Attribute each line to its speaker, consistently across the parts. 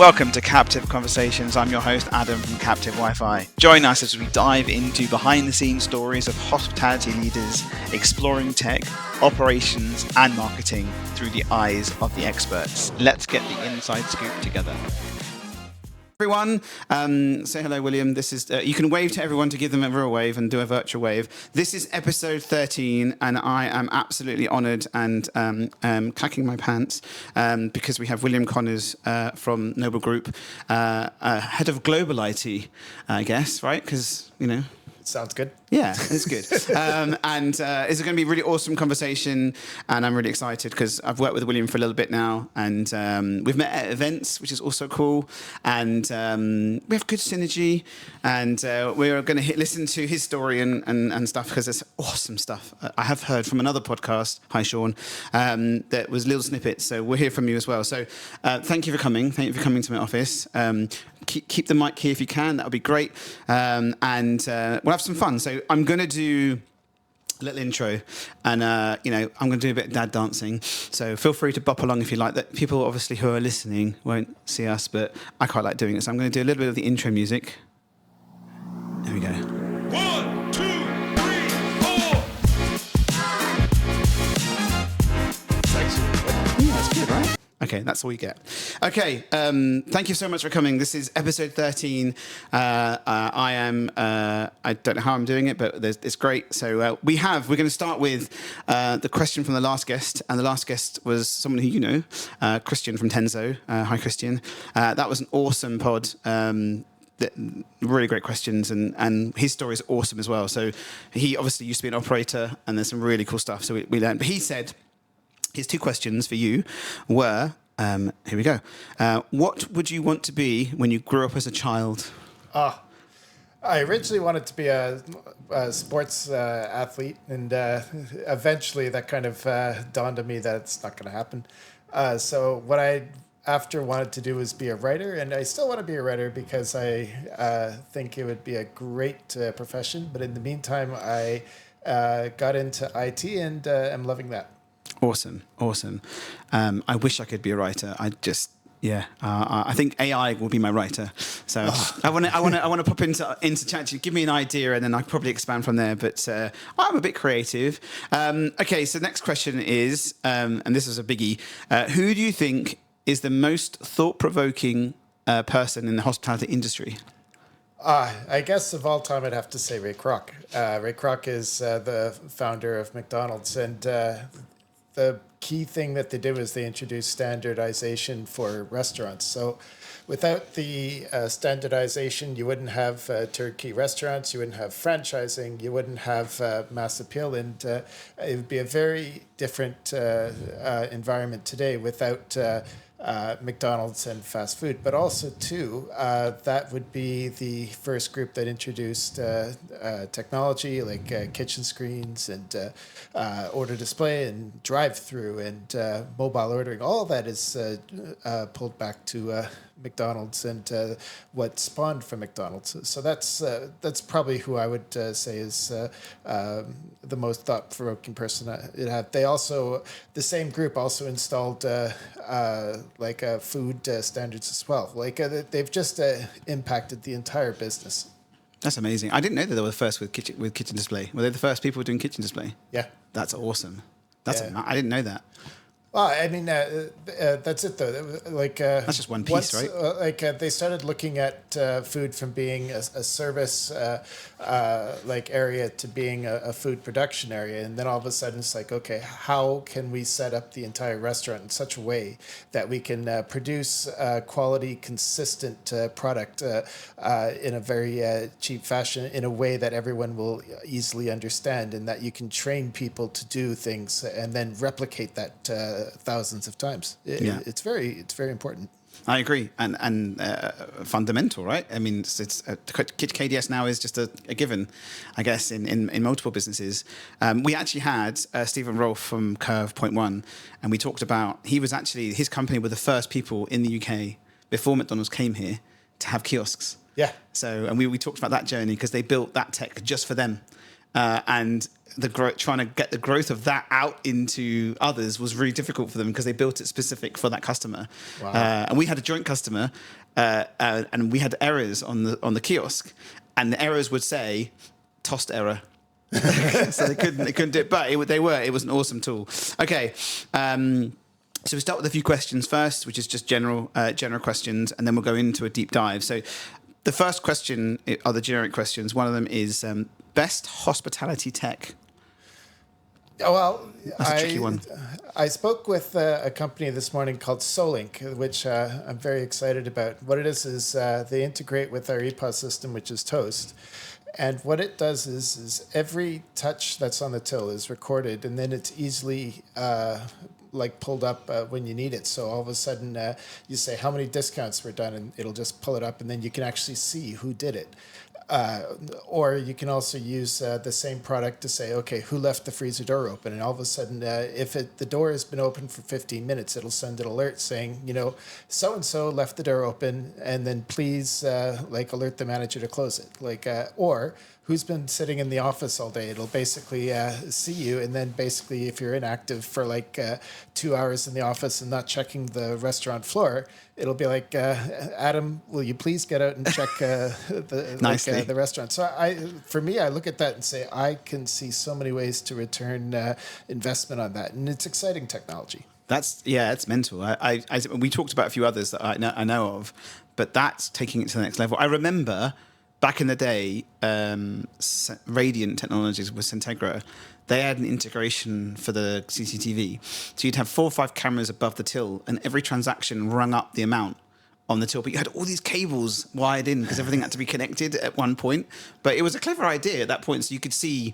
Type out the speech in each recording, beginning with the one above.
Speaker 1: Welcome to Captive Conversations. I'm your host, Adam from Captive Wi-Fi. Join us as we dive into behind-the-scenes stories of hospitality leaders exploring tech, operations, and marketing through the eyes of the experts. Let's get the inside scoop together. Everyone, say hello, William. This is you can wave to everyone to give them a real wave and do a virtual wave. This is episode 13, and I am absolutely honoured and clacking my pants because we have William Connors from Noble Group, head of global IT, I guess, right? Because
Speaker 2: sounds good.
Speaker 1: Yeah, it's good. And it's going to be a really awesome conversation, and I'm really excited because I've worked with William for a little bit now, and we've met at events, which is also cool, and we have good synergy, and we're going to listen to his story and stuff because it's awesome stuff. I have heard from another podcast, hi Sean, that was little snippets, so we'll hear from you as well. So thank you for coming. Thank you for coming to my office. Keep the mic here if you can. That would be great. And we'll have some fun. So I'm going to do a little intro, and I'm going to do a bit of dad dancing. So feel free to bop along if you like. That people obviously who are listening won't see us, but I quite like doing it. So I'm going to do a little bit of the intro music. There we go.
Speaker 3: 1, 2, 3, 4.
Speaker 1: Yeah, that's good, right? Okay, that's all you get. Okay, thank you so much for coming. This is episode 13. I don't know how I'm doing it, but it's great. So we're going to start with the question from the last guest, and the last guest was someone who you know, Christian from Tenzo. Hi, Christian. That was an awesome pod. Really great questions, and his story is awesome as well. So he obviously used to be an operator, and there's some really cool stuff. So we learned. But he said his two questions for you were, here we go. What would you want to be when you grew up as a child?
Speaker 2: I originally wanted to be a sports athlete, and eventually that kind of dawned on me that it's not going to happen. So what I after wanted to do was be a writer, and I still want to be a writer because I think it would be a great profession. But in the meantime, I got into IT and am loving that.
Speaker 1: Awesome. I wish I could be a writer. I think AI will be my writer. So I want to pop into ChatGPT. Give me an idea, and then I probably expand from there. But I'm a bit creative. Okay, so next question is, and this is a biggie. Who do you think is the most thought-provoking person in the hospitality industry?
Speaker 2: I guess of all time, I'd have to say Ray Kroc. Ray Kroc is the founder of McDonald's, and the key thing that they did was they introduced standardization for restaurants. So without the standardization, you wouldn't have turnkey restaurants, you wouldn't have franchising, you wouldn't have mass appeal, and it would be a very different environment today without McDonald's and fast food. But also, too, that would be the first group that introduced technology like kitchen screens and order display and drive-through and mobile ordering. All of that is pulled back to McDonald's and what spawned from McDonald's. So that's probably who I would say is the most thought-provoking person it had. They also, the same group also installed food standards as well. They've just impacted the entire business.
Speaker 1: That's amazing. I didn't know that they were the first with kitchen display. Were they the first people doing kitchen display?
Speaker 2: Yeah.
Speaker 1: That's awesome. I didn't know that.
Speaker 2: Well, I mean, that's it though.
Speaker 1: That's just one piece, right?
Speaker 2: They started looking at food from being a service area to being a food production area, and then all of a sudden it's like, okay, how can we set up the entire restaurant in such a way that we can produce quality, consistent product in a very cheap fashion, in a way that everyone will easily understand, and that you can train people to do things and then replicate that thousands of times. It's very important.
Speaker 1: I agree, and fundamental, right? I mean, it's KDS now is just a given, I guess, in multiple businesses. We actually had Stephen Rolfe from Curve Point One, and we talked about his company were the first people in the UK before McDonald's came here to have kiosks.
Speaker 2: Yeah.
Speaker 1: So, and we talked about that journey because they built that tech just for them. and the trying to get the growth of that out into others was really difficult for them because they built it specific for that customer.
Speaker 2: Wow.
Speaker 1: And we had a joint customer, and we had errors on the kiosk, and the errors would say tossed error. So they couldn't do it, but it was an awesome tool. Okay. So we start with a few questions first, which is just general questions, and then we'll go into a deep dive. So the first question are the generic questions. One of them is best hospitality tech.
Speaker 2: Well,
Speaker 1: That's a tricky one.
Speaker 2: I spoke with a company this morning called Solink, which I'm very excited about. What it is they integrate with our EPOS system, which is Toast. And what it does is every touch that's on the till is recorded, and then it's easily pulled up when you need it. So all of a sudden you say how many discounts were done, and it'll just pull it up, and then you can actually see who did it. Or you can also use the same product to say, okay, who left the freezer door open? And all of a sudden, if the door has been open for 15 minutes, it'll send an alert saying, so-and-so left the door open, and then please alert the manager to close it. Or who's been sitting in the office all day? It'll basically see you, and then basically if you're inactive for 2 hours in the office and not checking the restaurant floor, it'll be like, Adam, will you please get out and check the restaurant? So for me, I look at that and say, I can see so many ways to return investment on that, and it's exciting technology.
Speaker 1: It's mental. We talked about a few others that I know of, but that's taking it to the next level. I remember back in the day, Radiant Technologies with Centegra, they had an integration for the CCTV. So you'd have 4 or 5 cameras above the till, and every transaction rung up the amount on the till. But you had all these cables wired in because everything had to be connected at one point. But it was a clever idea at that point. So you could see,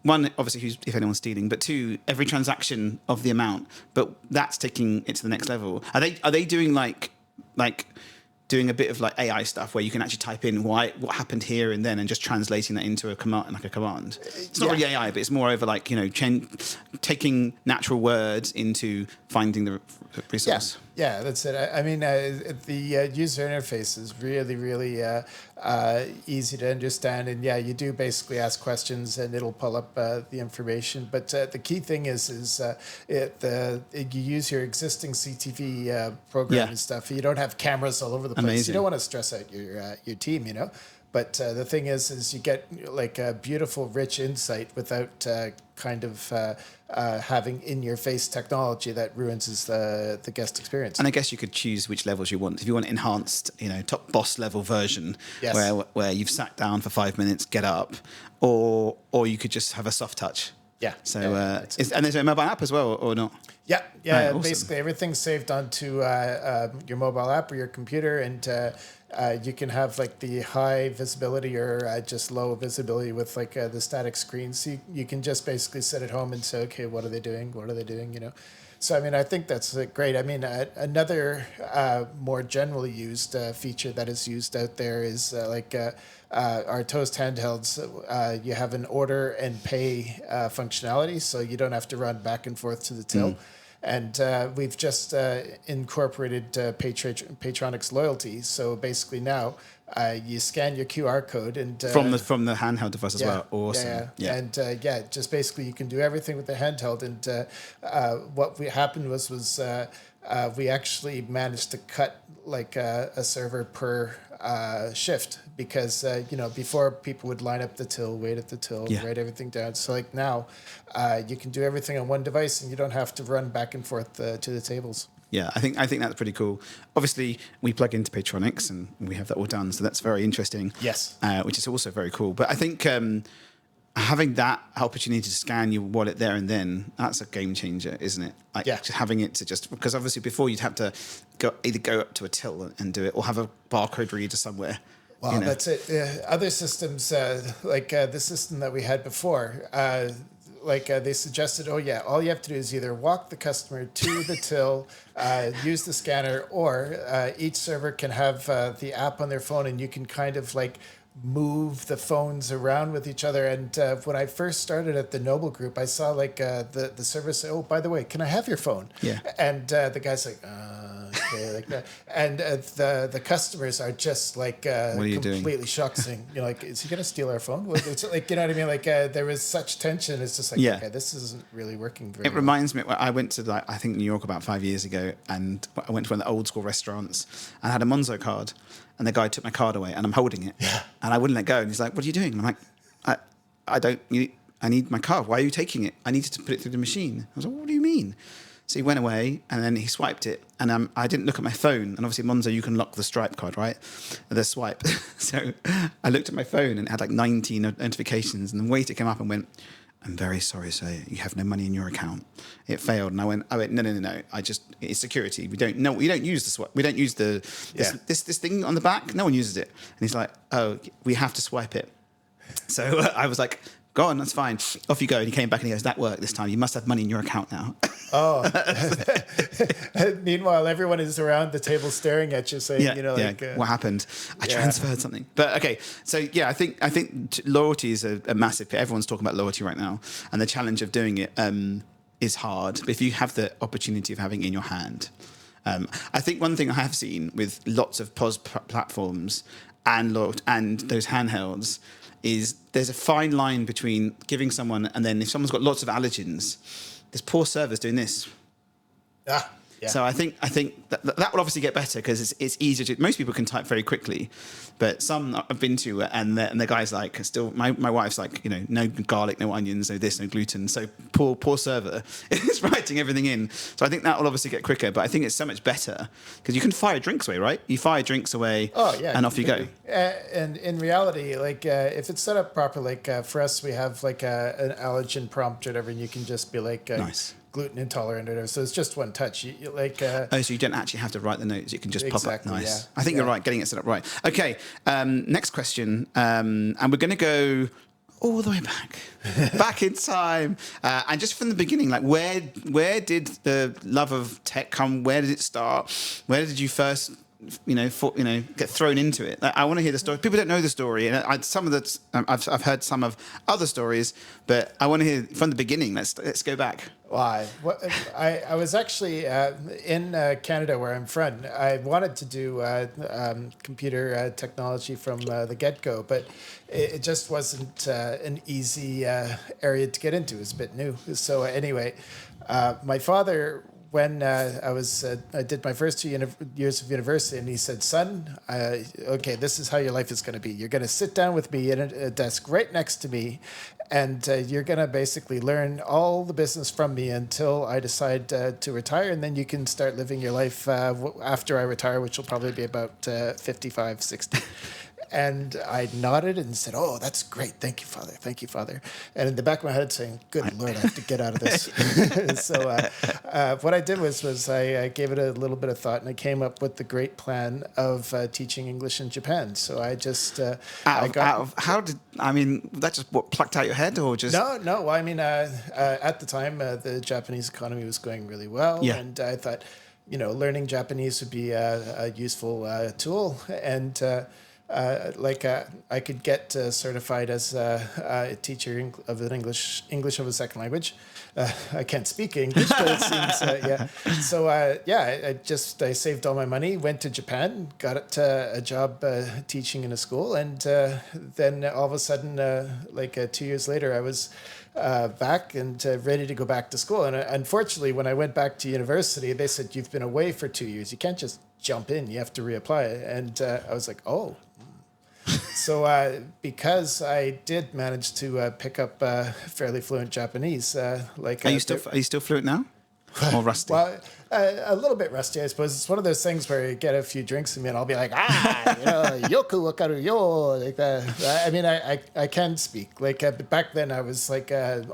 Speaker 1: one, obviously, if anyone's stealing, but 2, every transaction of the amount. But that's taking it to the next level. Are they doing like doing a bit of AI stuff where you can actually type in what happened here and then and just translating that into a command, It's not really AI, but it's more over taking natural words into finding the resource.
Speaker 2: Yeah, that's it. I mean, the user interface is really, really easy to understand. And you do basically ask questions and it'll pull up the information. But the key thing is you use your existing CTV program and stuff. You don't have cameras all over the place.
Speaker 1: Amazing.
Speaker 2: You don't want to stress out your team, But the thing is you get a beautiful, rich insight without having in-your-face technology that ruins the guest experience.
Speaker 1: And I guess you could choose which levels you want. If you want enhanced, top boss level version,
Speaker 2: yes,
Speaker 1: where you've sat down for 5 minutes, get up, or you could just have a soft touch.
Speaker 2: Yeah.
Speaker 1: So and there's a mobile app as well, or not?
Speaker 2: Yeah.
Speaker 1: Right, awesome.
Speaker 2: Basically, everything's saved onto your mobile app or your computer, and you can have the high visibility or just low visibility with the static screen. So you can just basically sit at home and say, okay, what are they doing? What are they doing? So, I mean, I think that's great. I mean, another more generally used feature that is used out there is our Toast handhelds. You have an order and pay functionality, so you don't have to run back and forth to the till. And we've just incorporated Patronics loyalty. So basically now you scan your QR code and
Speaker 1: from the handheld device as well. Awesome.
Speaker 2: Yeah. And just basically you can do everything with the handheld. And what happened was we actually managed to cut a server per shift because before people would line up the till, wait at the till, write everything down. So now you can do everything on one device and you don't have to run back and forth to the tables.
Speaker 1: Yeah, I think that's pretty cool. Obviously, we plug into Patronics and we have that all done, so that's very interesting.
Speaker 2: Yes,
Speaker 1: which is also very cool. But I think having that opportunity to scan your wallet there and then, that's a game changer, isn't it? Just having it to because obviously before you'd have to either go up to a till and do it or have a barcode reader somewhere.
Speaker 2: Well, that's it. Other systems, the system that we had before, they suggested, all you have to do is either walk the customer to the till, use the scanner, or each server can have the app on their phone and you can kind of move the phones around with each other. And when I first started at the Noble Group, I saw the server say, oh, by the way, can I have your phone?
Speaker 1: Yeah.
Speaker 2: And the guy's like, okay, like that. And the customers are just like
Speaker 1: are you doing?
Speaker 2: completely shocked, saying, you know, like, is he gonna steal our phone? It's like, you know what I mean? Like there was such tension. It's just like,
Speaker 1: Yeah.
Speaker 2: okay, this isn't really working very
Speaker 1: It
Speaker 2: well.
Speaker 1: reminds me, I went to I think New York about 5 years ago, and I went to one of the old school restaurants and I had a Monzo card, and the guy took my card away, and I'm holding it, and I wouldn't let go, and he's like, "What are you doing?" And I'm like, I need my card. Why are you taking it? I needed to put it through the machine. I was like, "What do you mean?" So he went away, and then he swiped it, and I didn't look at my phone. And obviously, Monzo, you can lock the Stripe card, right? The swipe. So I looked at my phone, and it had like 19 notifications, and the waiter came up and went, "I'm very sorry, sir. You have no money in your account. It failed." And I went, no. It's security. We don't use the swipe. We don't use this thing on the back. No one uses it. And he's like, "Oh, we have to swipe it." So I was like, "Go on, that's fine. Off you go." And he came back and he goes, "That worked this time. You must have money in your account now."
Speaker 2: Oh. Meanwhile, everyone is around the table staring at you, saying, you know, like,
Speaker 1: what happened? I transferred something. But okay, so yeah, I think loyalty is a massive. Everyone's talking about loyalty right now, and the challenge of doing it is hard. But if you have the opportunity of having it in your hand, I think one thing I have seen with lots of POS platforms and those handhelds is there's a fine line between giving someone, and then if someone's got lots of allergens, this poor server's doing this.
Speaker 2: Yeah.
Speaker 1: So I think that will obviously get better because it's easier to. Most people can type very quickly, but some I've been to and the guy's like still. My wife's like, you know, no garlic, no onions, no this, no gluten. So poor server is writing everything in. So I think that will obviously get quicker, but I think it's so much better because you can fire drinks away, right? You fire drinks away, and off you go.
Speaker 2: And in reality, like if it's set up properly, like for us, we have like an allergen prompt or whatever, and you can just be like,
Speaker 1: nice.
Speaker 2: Gluten intolerant or whatever. So it's just one touch. You like.
Speaker 1: So you don't actually have to write the notes. You can just pop up. Nice.
Speaker 2: Yeah.
Speaker 1: I think you're right. Getting it set up right. Okay. Next question. And we're going to go all the way back in time, and just from the beginning. Like, where did the love of tech come? Where did it start? Where did you first? Get thrown into it. I want to hear the story. People don't know the story, and I've heard some of other stories, but I want to hear from the beginning. Let's go back.
Speaker 2: Why? I was actually in Canada, where I'm from. I wanted to do computer technology from the get-go, but it just wasn't an easy area to get into. It was a bit new. So anyway, my father, when I did my first 2 years of university, and he said, "Son, okay, this is how your life is going to be. You're going to sit down with me at a desk right next to me, and you're going to basically learn all the business from me until I decide to retire, and then you can start living your life after I retire, which will probably be about 55, 60. And I nodded and said, "Oh, that's great. Thank you, Father. Thank you, Father." And in the back of my head saying, "Good Lord, I have to get out of this." So what I did was I gave it a little bit of thought, and I came up with the great plan of teaching English in Japan. So I just...
Speaker 1: that just plucked out your head, or just...
Speaker 2: No. I mean, at the time, the Japanese economy was going really well.
Speaker 1: Yeah.
Speaker 2: And I thought, learning Japanese would be a useful tool. And... I could get certified as a teacher of an English as a second language. I can't speak English, but it seems, So, I saved all my money, went to Japan, got a job teaching in a school, and then all of a sudden, 2 years later, I was back and ready to go back to school. And unfortunately, when I went back to university, they said, "You've been away for 2 years. You can't just jump in. You have to reapply." And I was like, "Oh." So because I did manage to pick up fairly fluent Japanese, are you
Speaker 1: still fluent now, or rusty?
Speaker 2: Well, a little bit rusty, I suppose. It's one of those things where you get a few drinks in me and I'll be like, yoku wakaru yo, like that. I mean, I can speak. But back then I was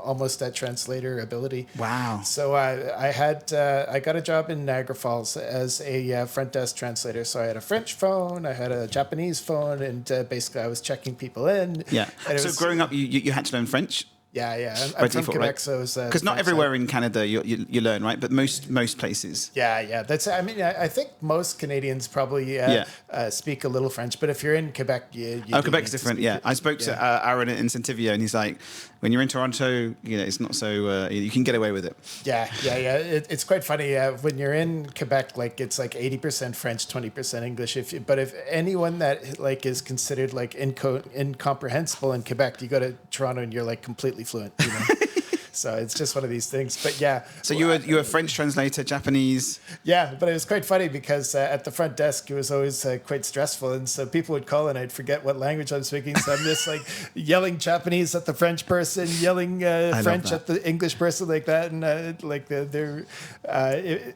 Speaker 2: almost at translator ability.
Speaker 1: Wow.
Speaker 2: So I got a job in Niagara Falls as a front desk translator. So I had a French phone, I had a Japanese phone, and basically I was checking people in.
Speaker 1: Yeah. So growing up, you had to learn French?
Speaker 2: Yeah.
Speaker 1: By
Speaker 2: I'm from
Speaker 1: default,
Speaker 2: Quebec,
Speaker 1: right?
Speaker 2: so it's
Speaker 1: Because not everywhere in Canada you learn, right? But most places.
Speaker 2: Yeah. I think most Canadians probably speak a little French, but if you're in Quebec, you do
Speaker 1: Quebec's
Speaker 2: need to
Speaker 1: different.
Speaker 2: speak
Speaker 1: Yeah,
Speaker 2: it.
Speaker 1: I spoke to Aaron in Centivio, and he's like, when you're in Toronto, it's not so you can get away with it.
Speaker 2: Yeah. It's quite funny when you're in Quebec. Like it's like 80% French, 20% English. But if anyone that like is considered like incomprehensible in Quebec, you go to Toronto and you're like completely fluent. So it's just one of these things. But yeah.
Speaker 1: So you were French translator, Japanese.
Speaker 2: Yeah, but it was quite funny because at the front desk it was always quite stressful, and so people would call and I'd forget what language I'm speaking. So I'm just like yelling Japanese at the French person, yelling French at the English person, like that, and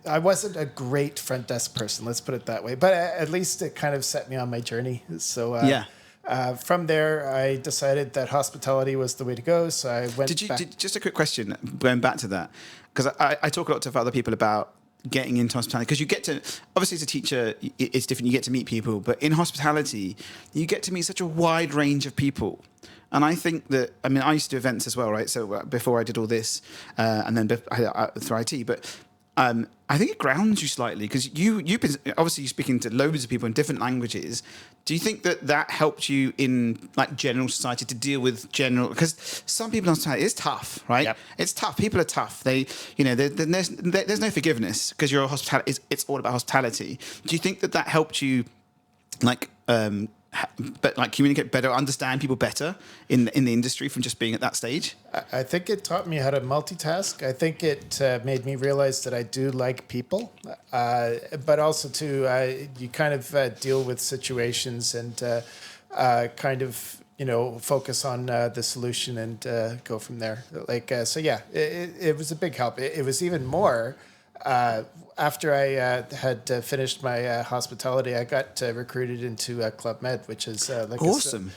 Speaker 2: I wasn't a great front desk person, let's put it that way. But at least it kind of set me on my journey. So from there, I decided that hospitality was the way to go. So I went.
Speaker 1: Just a quick question, going back to that, because I talk a lot to other people about getting into hospitality, because you get to, obviously as a teacher, it's different. You get to meet people, but in hospitality, you get to meet such a wide range of people. And I think that, I used to do events as well, right? So before I did all this, and then through IT, but I think it grounds you slightly, because you've been, obviously you're speaking to loads of people in different languages. Do you think that helped you in like general society to deal with because some people in society, it's tough, right?
Speaker 2: Yep.
Speaker 1: It's tough. People are tough. There's no forgiveness because you're a hospitality. It's all about hospitality. Do you think that helped you communicate better, understand people better in the industry from just being at that stage?
Speaker 2: I think it taught me how to multitask. I think it made me realize that I do like people, but also too, you kind of deal with situations and kind of focus on the solution and go from there. It was a big help. It was even more. After I had finished my hospitality, I got recruited into Club Med, which is
Speaker 1: awesome.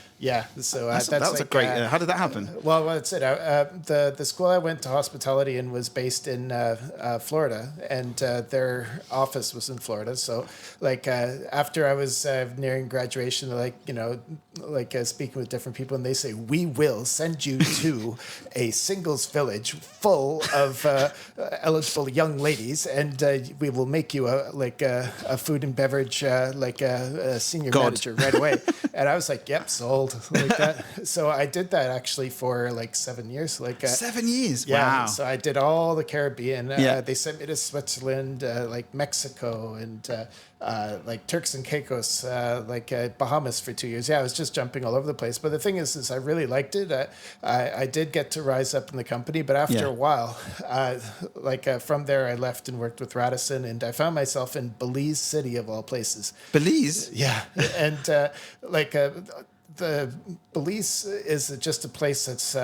Speaker 2: So
Speaker 1: that was a great. How did that happen?
Speaker 2: Well, that's it. The school I went to hospitality in was based in Florida, and their office was in Florida. So, after I was nearing graduation, speaking with different people, and they say, "We will send you to a singles village full of eligible young ladies, and we will make you a food and beverage a senior manager right away." And I was like, "Yep, sold." Like that. So I did that actually for 7 years.
Speaker 1: 7 years.
Speaker 2: Yeah.
Speaker 1: Wow.
Speaker 2: So I did all the Caribbean.
Speaker 1: Yeah.
Speaker 2: They sent me to Switzerland, Mexico, and Turks and Caicos, Bahamas for 2 years. Yeah, I was just jumping all over the place. But the thing is I really liked it. I did get to rise up in the company, but after a while, from there I left and worked with Radisson, and I found myself in Belize City of all places.
Speaker 1: Belize?
Speaker 2: Yeah, and the Belize is just a place that's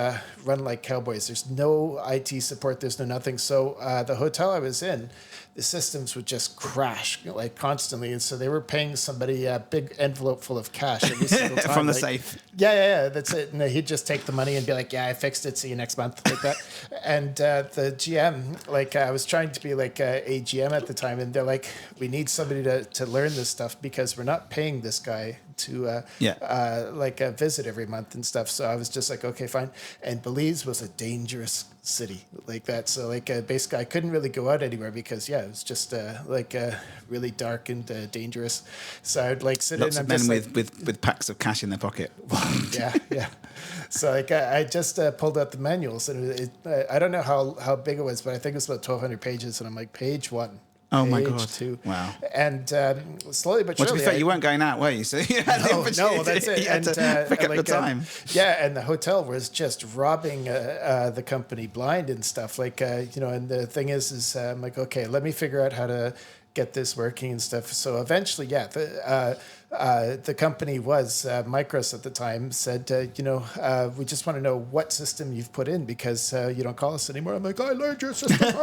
Speaker 2: run like cowboys. There's no IT support. There's no nothing. So the hotel I was in, the systems would just crash constantly, and so they were paying somebody a big envelope full of cash every single time
Speaker 1: from the safe.
Speaker 2: Yeah, that's it. And he'd just take the money and be like, "Yeah, I fixed it. See you next month," like that. And the GM, I was trying to be a GM at the time, and they're like, "We need somebody to learn this stuff because we're not paying this guy to visit every month and stuff." So I was just like, "Okay, fine." And Belize was a dangerous city like that. So basically I couldn't really go out anywhere because it was just really dark and dangerous. So I'd sit
Speaker 1: Lots
Speaker 2: in
Speaker 1: of
Speaker 2: and
Speaker 1: men with packs of cash in their pocket.
Speaker 2: yeah. So I just pulled out the manuals, and I don't know how big it was, but I think it was about 1,200 pages, and I'm like, page 1.
Speaker 1: Oh my God!
Speaker 2: Page 2.
Speaker 1: Wow!
Speaker 2: And slowly but surely,
Speaker 1: to be fair, you weren't going out, were you? So you had
Speaker 2: no, that's it.
Speaker 1: You had to pick up the time.
Speaker 2: And the hotel was just robbing the company blind and stuff. And the thing is I'm like, okay, let me figure out how to get this working and stuff. So eventually, the company was Micros at the time said, we just want to know what system you've put in because you don't call us anymore. I'm like, I learned your system.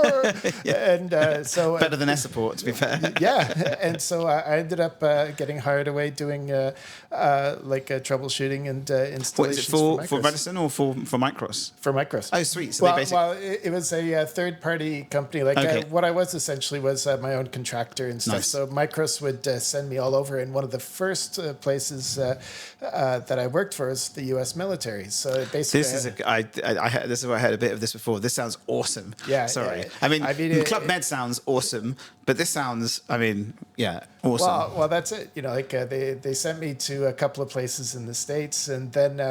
Speaker 2: And so
Speaker 1: better than S-Support, to be fair.
Speaker 2: Yeah, and so I ended up getting hired away doing troubleshooting and installations.
Speaker 1: What is it for Radisson or for Micros?
Speaker 2: For Micros.
Speaker 1: Oh, sweet. So
Speaker 2: it was a third-party company. What I was essentially was my own contractor and stuff.
Speaker 1: Nice.
Speaker 2: So Micros would send me all over, and one of the first places that I worked for was the U.S. military. So basically,
Speaker 1: this is where I heard a bit of this before. This sounds awesome.
Speaker 2: Yeah.
Speaker 1: Sorry.
Speaker 2: Yeah.
Speaker 1: I mean Club Med sounds awesome, but this sounds, awesome.
Speaker 2: Well, that's it. They sent me to a couple of places in the States, and then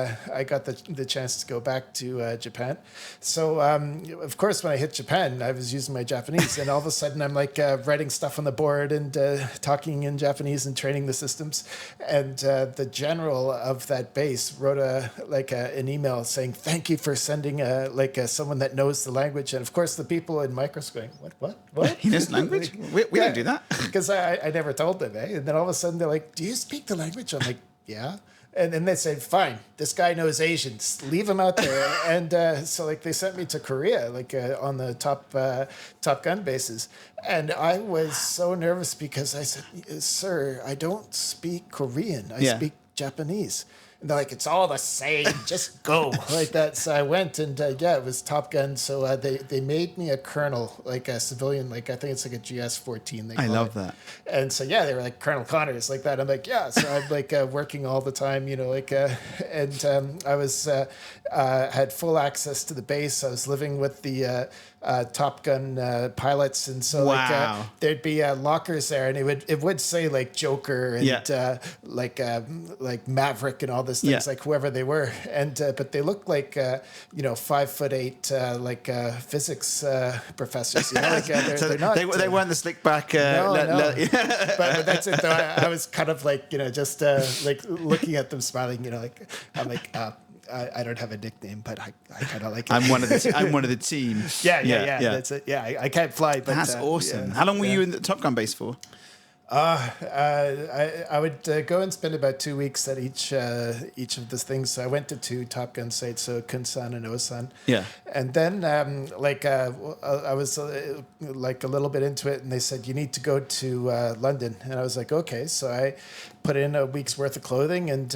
Speaker 2: I got the chance to go back to Japan. So, of course, when I hit Japan, I was using my Japanese, and all of a sudden I'm writing stuff on the board and talking in Japanese and training the systems. And the general of that base wrote an email saying, "Thank you for sending someone that knows the language." And of course, the people in Micros going, "What?
Speaker 1: He knows language? We don't do that."
Speaker 2: Because I never told them, eh? And then all of a sudden they're like, "Do you speak the language?" I'm like, "Yeah." And then they said, "Fine, this guy knows Asians. Leave him out there." And so they sent me to Korea, on the Top Gun bases. And I was so nervous because I said, "Sir, I don't speak Korean. I speak Japanese." And they're like, "It's all the same. Just go." Like that. So I went, and it was Top Gun. So they made me a colonel, like a civilian, I think it's like a GS-14.
Speaker 1: I love that.
Speaker 2: And so they were like Colonel Connors, like that. I'm like, yeah. So I'm working all the time, and I was had full access to the base. I was living with the Top Gun pilots, and so there'd be lockers there, and it would say Joker and like Maverick and all these things, like whoever they were, and but they looked like 5'8" physics professors, they're not.
Speaker 1: They weren't the slick back.
Speaker 2: No. But that's it. Though I was kind of just looking at them, smiling. I'm like. I don't have a nickname, but I kind of like it.
Speaker 1: I'm one of the team.
Speaker 2: Yeah. That's it. Yeah, I can't fly, but
Speaker 1: that's awesome. How long were you in the Top Gun base for?
Speaker 2: I would go and spend about 2 weeks at each of the things. So I went to 2 Top Gun sites, so Kunsan and Osan.
Speaker 1: Yeah.
Speaker 2: And then I was a little bit into it, and they said you need to go to London, and I was like, okay. So I put in a week's worth of clothing, and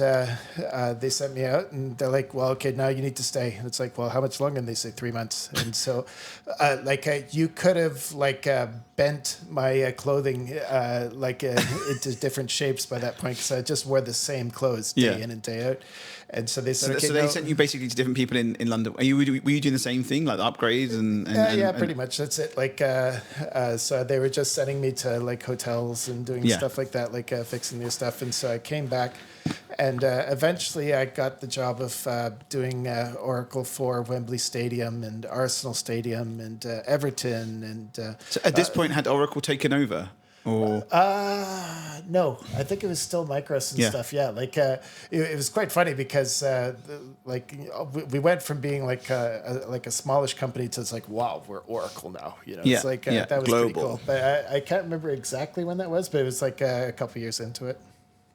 Speaker 2: they sent me out, and they're like, well, okay, now you need to stay. And it's like, well, how much longer? And they say 3 months. And so you could have bent my clothing into different shapes by that point, because I just wore the same clothes day in and day out. And so they said,
Speaker 1: so they sent you basically to different people in London. Were you doing the same thing, like the upgrades and
Speaker 2: pretty much. That's it. So they were just sending me to hotels and doing stuff like that, fixing their stuff. And so I came back, and eventually I got the job of doing Oracle for Wembley Stadium and Arsenal Stadium and Everton. And
Speaker 1: so at this point, had Oracle taken over? Or
Speaker 2: no, I think it was still Micros and stuff. Yeah, it was quite funny because we went from being like a smallish company to it's wow, we're Oracle now. It's that was
Speaker 1: global.
Speaker 2: Pretty cool. But I can't remember exactly when that was, but it was a couple of years into it.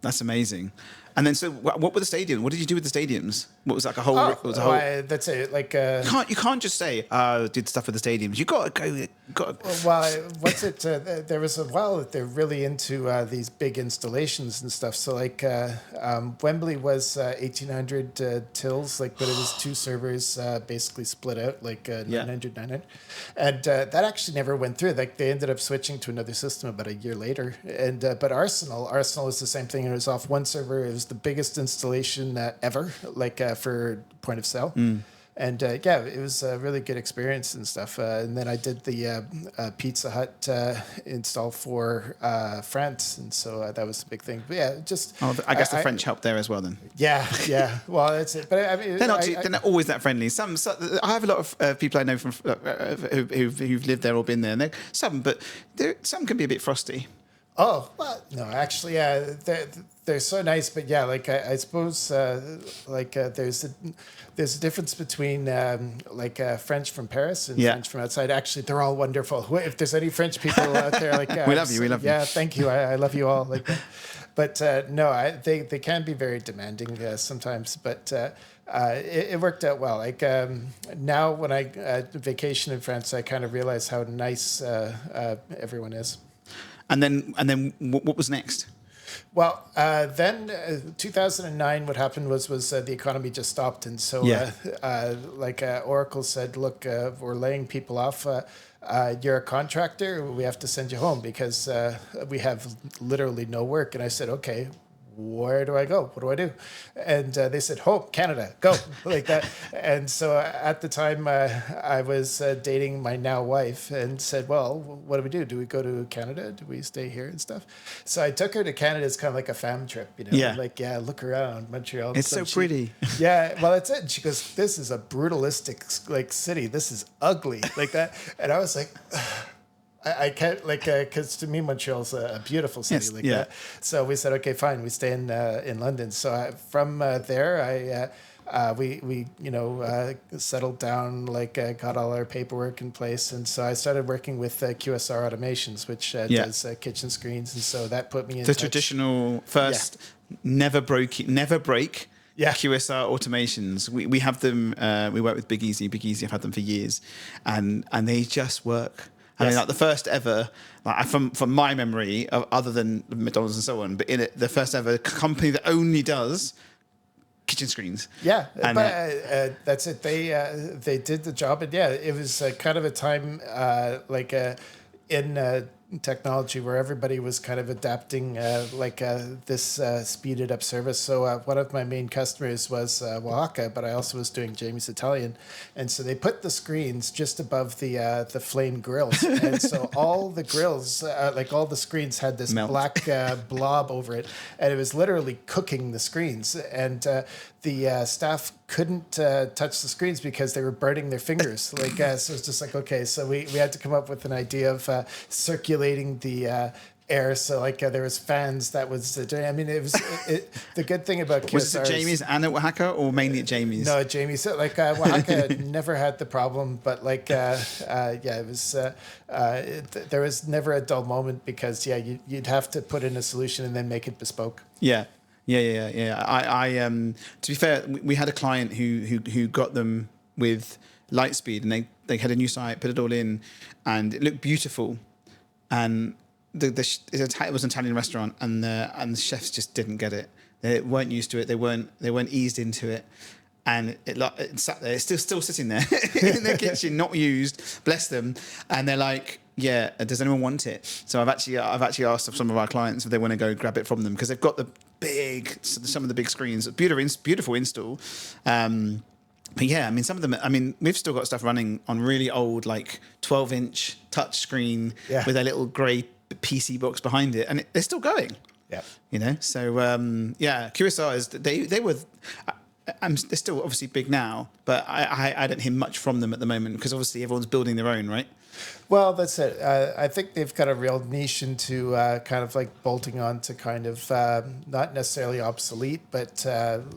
Speaker 1: That's amazing. And then, so what were the stadiums? What did you do with the stadiums? What was like a whole?
Speaker 2: That's it.
Speaker 1: You can't just say did stuff with the stadiums. You got to go.
Speaker 2: Well, what's it? There was a while that they're really into these big installations and stuff. So Wembley was 1,800 tills, but it was 2 servers basically split out 900. And that actually never went through. They ended up switching to another system about a year later. And but Arsenal was the same thing. It was off one server. It was the biggest installation ever, for point of sale. And it was a really good experience and stuff. And then I did the Pizza Hut install for France, and so that was the big thing. But
Speaker 1: I guess the French helped there as well then.
Speaker 2: Yeah. Well, that's it. But I mean,
Speaker 1: they're not always that friendly. I have a lot of people I know from who've lived there or been there. And some can be a bit frosty.
Speaker 2: Oh, well, no, actually, they're so nice, but I suppose there's a difference between French from Paris and French from outside. Actually, they're all wonderful. If there's any French people out there,
Speaker 1: we love you.
Speaker 2: Yeah, thank you. I love you all. But no, they can be very demanding sometimes, but. It worked out well. Now when I vacation in France, I kind of realize how nice everyone is.
Speaker 1: And then what was next?
Speaker 2: Well, then 2009, what happened was the economy just stopped, and so Oracle said, "Look, we're laying people off. You're a contractor. We have to send you home because we have literally no work." And I said, "Okay, where do I go? What do I do? And they said, home, Canada, go, like that. And so at the time, I was dating my now wife and said, well, what do we do? Do we go to Canada? Do we stay here and stuff? So I took her to Canada as kind of like a fam trip, you know,
Speaker 1: Yeah.
Speaker 2: like, yeah, look around Montreal.
Speaker 1: It's so pretty.
Speaker 2: Yeah, well, that's it. And she goes, this is a brutalistic like city. This is ugly, like that. And I was like, I can't, like, because to me Montreal's a beautiful city,
Speaker 1: Yes,
Speaker 2: like
Speaker 1: yeah.
Speaker 2: that. So we said, okay, fine. We stay in London. So from there, we settled down, like got all our paperwork in place, and so I started working with QSR Automations, which does kitchen screens, and so that put me in
Speaker 1: The
Speaker 2: touch.
Speaker 1: traditional first, never break.
Speaker 2: Yeah.
Speaker 1: QSR automations. We have them. We work with Big Easy. Big Easy. I've had them for years, and they just work. I mean,
Speaker 2: Yes.
Speaker 1: like the first ever, like from my memory, other than McDonald's and so on, but in it, the first ever company that only does kitchen screens.
Speaker 2: Yeah,
Speaker 1: And,
Speaker 2: but that's it. They did the job, and yeah, it was kind of a time in technology where everybody was kind of adapting this speeded up service. So one of my main customers was Oaxaca, but I also was doing Jamie's Italian, and so they put the screens just above the flame grills, and so all the grills, all the screens, had this
Speaker 1: Melt.
Speaker 2: black blob over it, and it was literally cooking the screens, and the staff couldn't touch the screens because they were burning their fingers. So it's just like, okay, so we had to come up with an idea of circulating the air. So there was fans that was doing. I mean, it was the good thing about QSR.
Speaker 1: Was it Jamie's and at Oaxaca, or mainly at Jamie's?
Speaker 2: No, Jamie. So Oaxaca never had the problem, but it was. There was never a dull moment because you'd have to put in a solution and then make it bespoke.
Speaker 1: Yeah. I to be fair, we had a client who got them with Lightspeed, and they had a new site, put it all in, and it looked beautiful, and it was an Italian restaurant, and the chefs just didn't get it. They weren't used to it. They weren't eased into it. And it sat there. It's still sitting there in their kitchen, not used. Bless them. And they're like, "Yeah, does anyone want it?" So I've actually asked some of our clients if they want to go grab it from them, because they've got some of the big screens. Beautiful install. But yeah, I mean, some of them. I mean, we've still got stuff running on really old, 12-inch touch screen with a little grey PC box behind it, and they're still going.
Speaker 2: Yeah.
Speaker 1: You know. So QSR is they were. They're still obviously big now, but I don't hear much from them at the moment because obviously everyone's building their own, right?
Speaker 2: Well, that's it. I think they've got a real niche into kind of bolting on to kind of not necessarily obsolete, but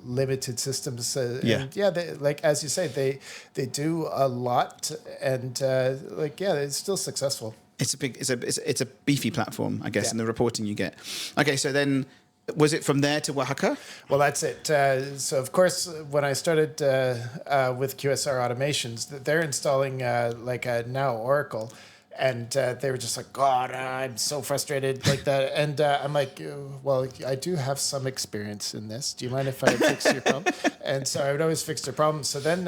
Speaker 2: limited systems. And they, as you say, they do a lot, and it's still successful.
Speaker 1: It's a beefy platform, I guess, in the reporting you get. Okay, so then. Was it from there to Oaxaca?
Speaker 2: Well, that's it. So, of course, when I started with QSR Automations, they're installing now Oracle. And they were just like, God, I'm so frustrated like that. And I'm like, well, I do have some experience in this. Do you mind if I fix your problem? And so I would always fix their problems. So then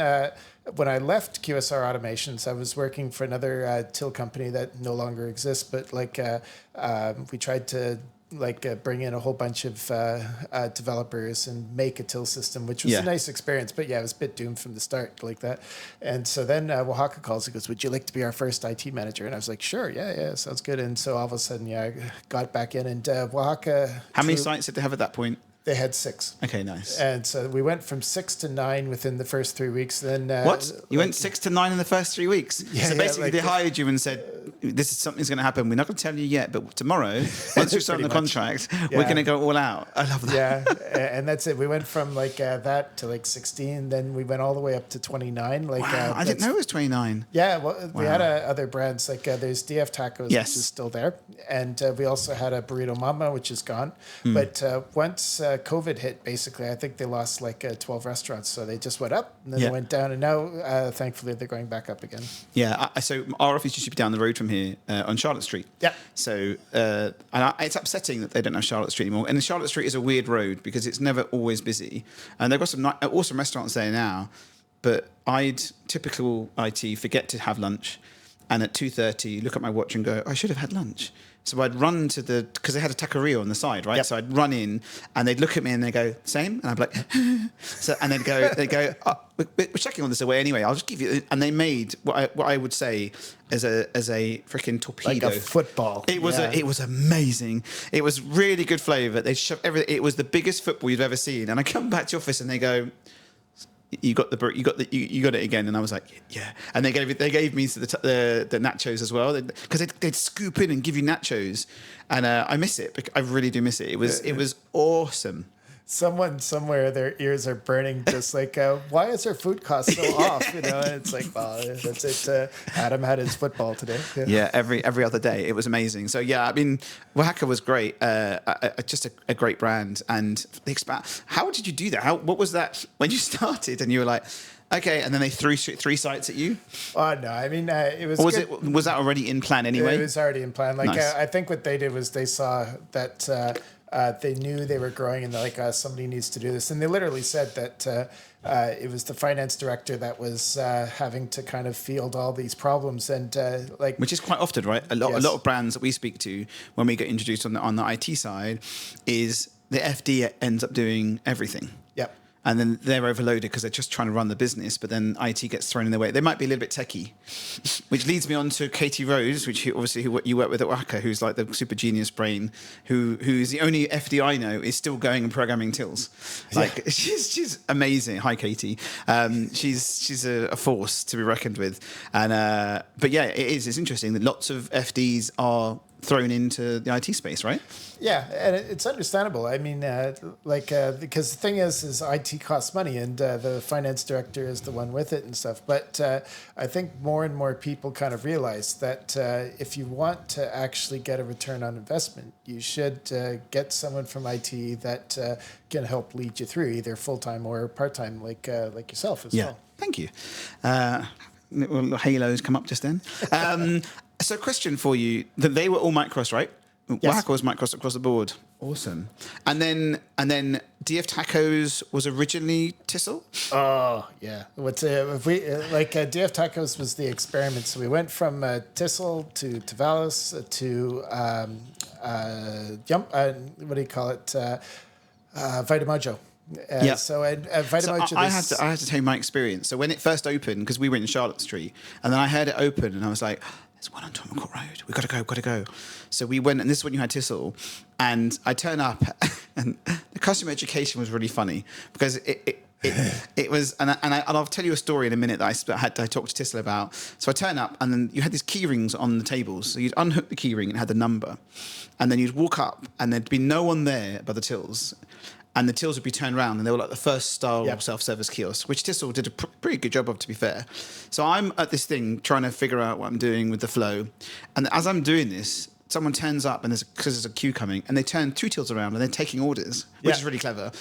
Speaker 2: when I left QSR Automations, I was working for another till company that no longer exists. But we tried to bring in a whole bunch of developers and make a till system, which was a nice experience. But it was a bit doomed from the start like that. And so then Oaxaca calls and goes, would you like to be our first IT manager? And I was like, sure, yeah, sounds good. And so all of a sudden, I got back in, and Oaxaca...
Speaker 1: How many sites did they have at that point?
Speaker 2: They had 6.
Speaker 1: Okay, nice.
Speaker 2: And so we went from 6 to 9 within the first 3 weeks. Then
Speaker 1: what? You went 6 to 9 in the first 3 weeks?
Speaker 2: Yeah,
Speaker 1: so basically they hired you and said, this is something's going to happen. We're not going to tell you yet, but tomorrow, once we start the contract, we're going to go all out. I love that.
Speaker 2: Yeah, and that's it. We went from that to 16. Then we went all the way up to 29.
Speaker 1: Wow, I didn't know it was 29.
Speaker 2: Yeah, well, we had other brands. There's DF Tacos, which is still there. And we also had a Burrito Mama, which is gone. But once COVID hit, basically, I think they lost 12 restaurants. So they just went up and then they went down. And now, thankfully, they're going back up again.
Speaker 1: Yeah, so our office used to be down the road from here on Charlotte Street. Yeah. So it's upsetting that they don't have Charlotte Street anymore. And Charlotte Street is a weird road because it's never always busy. And they've got some awesome restaurants there now. But typical IT, forget to have lunch. and at 2:30 look at my watch and go, I should have had lunch. So I'd run to because they had a taqueria on the side, right?
Speaker 2: Yep.
Speaker 1: So I'd run in, and they'd look at me and they go, same, and I'd be like, so, and they'd go, oh, we're checking on this away anyway. I'll just give you, and they made what I would say as a freaking torpedo,
Speaker 2: Like a football.
Speaker 1: It was amazing. It was really good flavour. They shoved everything. It was the biggest football you've ever seen. And I come back to the office and they go, you got it again, and I was like, yeah. And they gave me the nachos as well, because they'd scoop in and give you nachos, and I miss it. I really do miss it. It was awesome.
Speaker 2: Someone somewhere, their ears are burning, just like, why is their food cost so off? And it's like, well, that's it. Adam had his football today.
Speaker 1: Yeah, every other day. It was amazing. So yeah, I mean, Oaxaca was great. Just a great brand. And how did you do that? What was that when you started? And you were like, okay, and then they threw 3 sites at you?
Speaker 2: Oh, no. I mean, it was.
Speaker 1: Or was that already in plan anyway?
Speaker 2: It was already in plan. Like,
Speaker 1: Nice.
Speaker 2: I think what they did was they saw that they knew they were growing, and they're like, somebody needs to do this. And they literally said that it was the finance director that was having to kind of field all these problems, and like,
Speaker 1: which is quite often, right? A lot of brands that we speak to when we get introduced on the IT side is the FD ends up doing everything.
Speaker 2: Yep.
Speaker 1: And then they're overloaded because they're just trying to run the business, but then IT gets thrown in their way. They might be a little bit techie, which leads me on to Katie Rose, which who you work with at Oaxaca, who's like the super genius brain, who's the only FD I know is still going and programming tills. Like she's amazing. Hi, Katie. She's a force to be reckoned with. And but yeah, it's interesting that lots of FDs are thrown into the IT space, right?
Speaker 2: Yeah, and it's understandable. I mean, because the thing is IT costs money, and the finance director is the one with it and stuff. But I think more and more people kind of realize that if you want to actually get a return on investment, you should get someone from IT that can help lead you through, either full-time or part-time, like yourself as well.
Speaker 1: Thank you. Little halos come up just then. So, question for you: they were all Micros, right?
Speaker 2: Yes.
Speaker 1: Oaxaca was Micros across the board. Awesome. And then DF Tacos was originally Tissot.
Speaker 2: Oh yeah. If we DF Tacos was the experiment. So we went from Tissot to Tavalis to what do you call it? Vitamojo.
Speaker 1: Yeah.
Speaker 2: So Vitamojo.
Speaker 1: So I had to tell you my experience. So when it first opened, because we were in Charlotte Street, and then I heard it open, and I was like, "There's one on Tomacourt Road. We gotta go." So we went, and this is when you had Tissot, and I turn up, and the customer education was really funny because it was, and I'll tell you a story in a minute that I talked to Tissot about. So I turn up, and then you had these key rings on the tables. So you'd unhook the key ring, and it had the number, and then you'd walk up, and there'd be no one there by the tills. And the tills would be turned around, and they were like the first style self-service kiosk, which Tissot did a pretty good job of, to be fair. So I'm at this thing trying to figure out what I'm doing with the flow. And as I'm doing this, someone turns up, and because there's a queue coming, and they turn 2 tills around, and they're taking orders, which is really clever.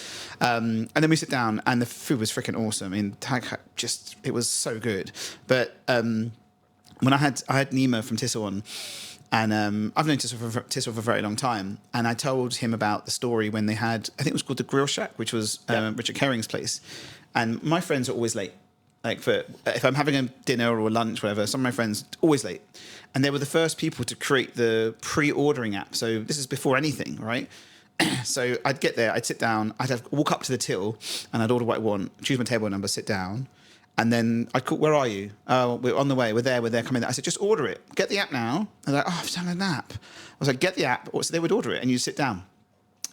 Speaker 1: And then we sit down, and the food was freaking awesome. I mean, it was so good. But when I had Nima from Tissot on, and I've known Tissot for a very long time. And I told him about the story when they had, I think it was called the Grill Shack, which was Richard Herring's place. And my friends are always late. Like if I'm having a dinner or a lunch, whatever, some of my friends always late. And they were the first people to create the pre-ordering app. So this is before anything, right? So I'd get there, I'd sit down, walk up to the till, and I'd order what I want, choose my table number, sit down. And then I'd call, where are you? Oh, we're on the way. We're there, coming there. I said, just order it. Get the app now. They're like, I've done an app. I was like, get the app. So they would order it, and you sit down.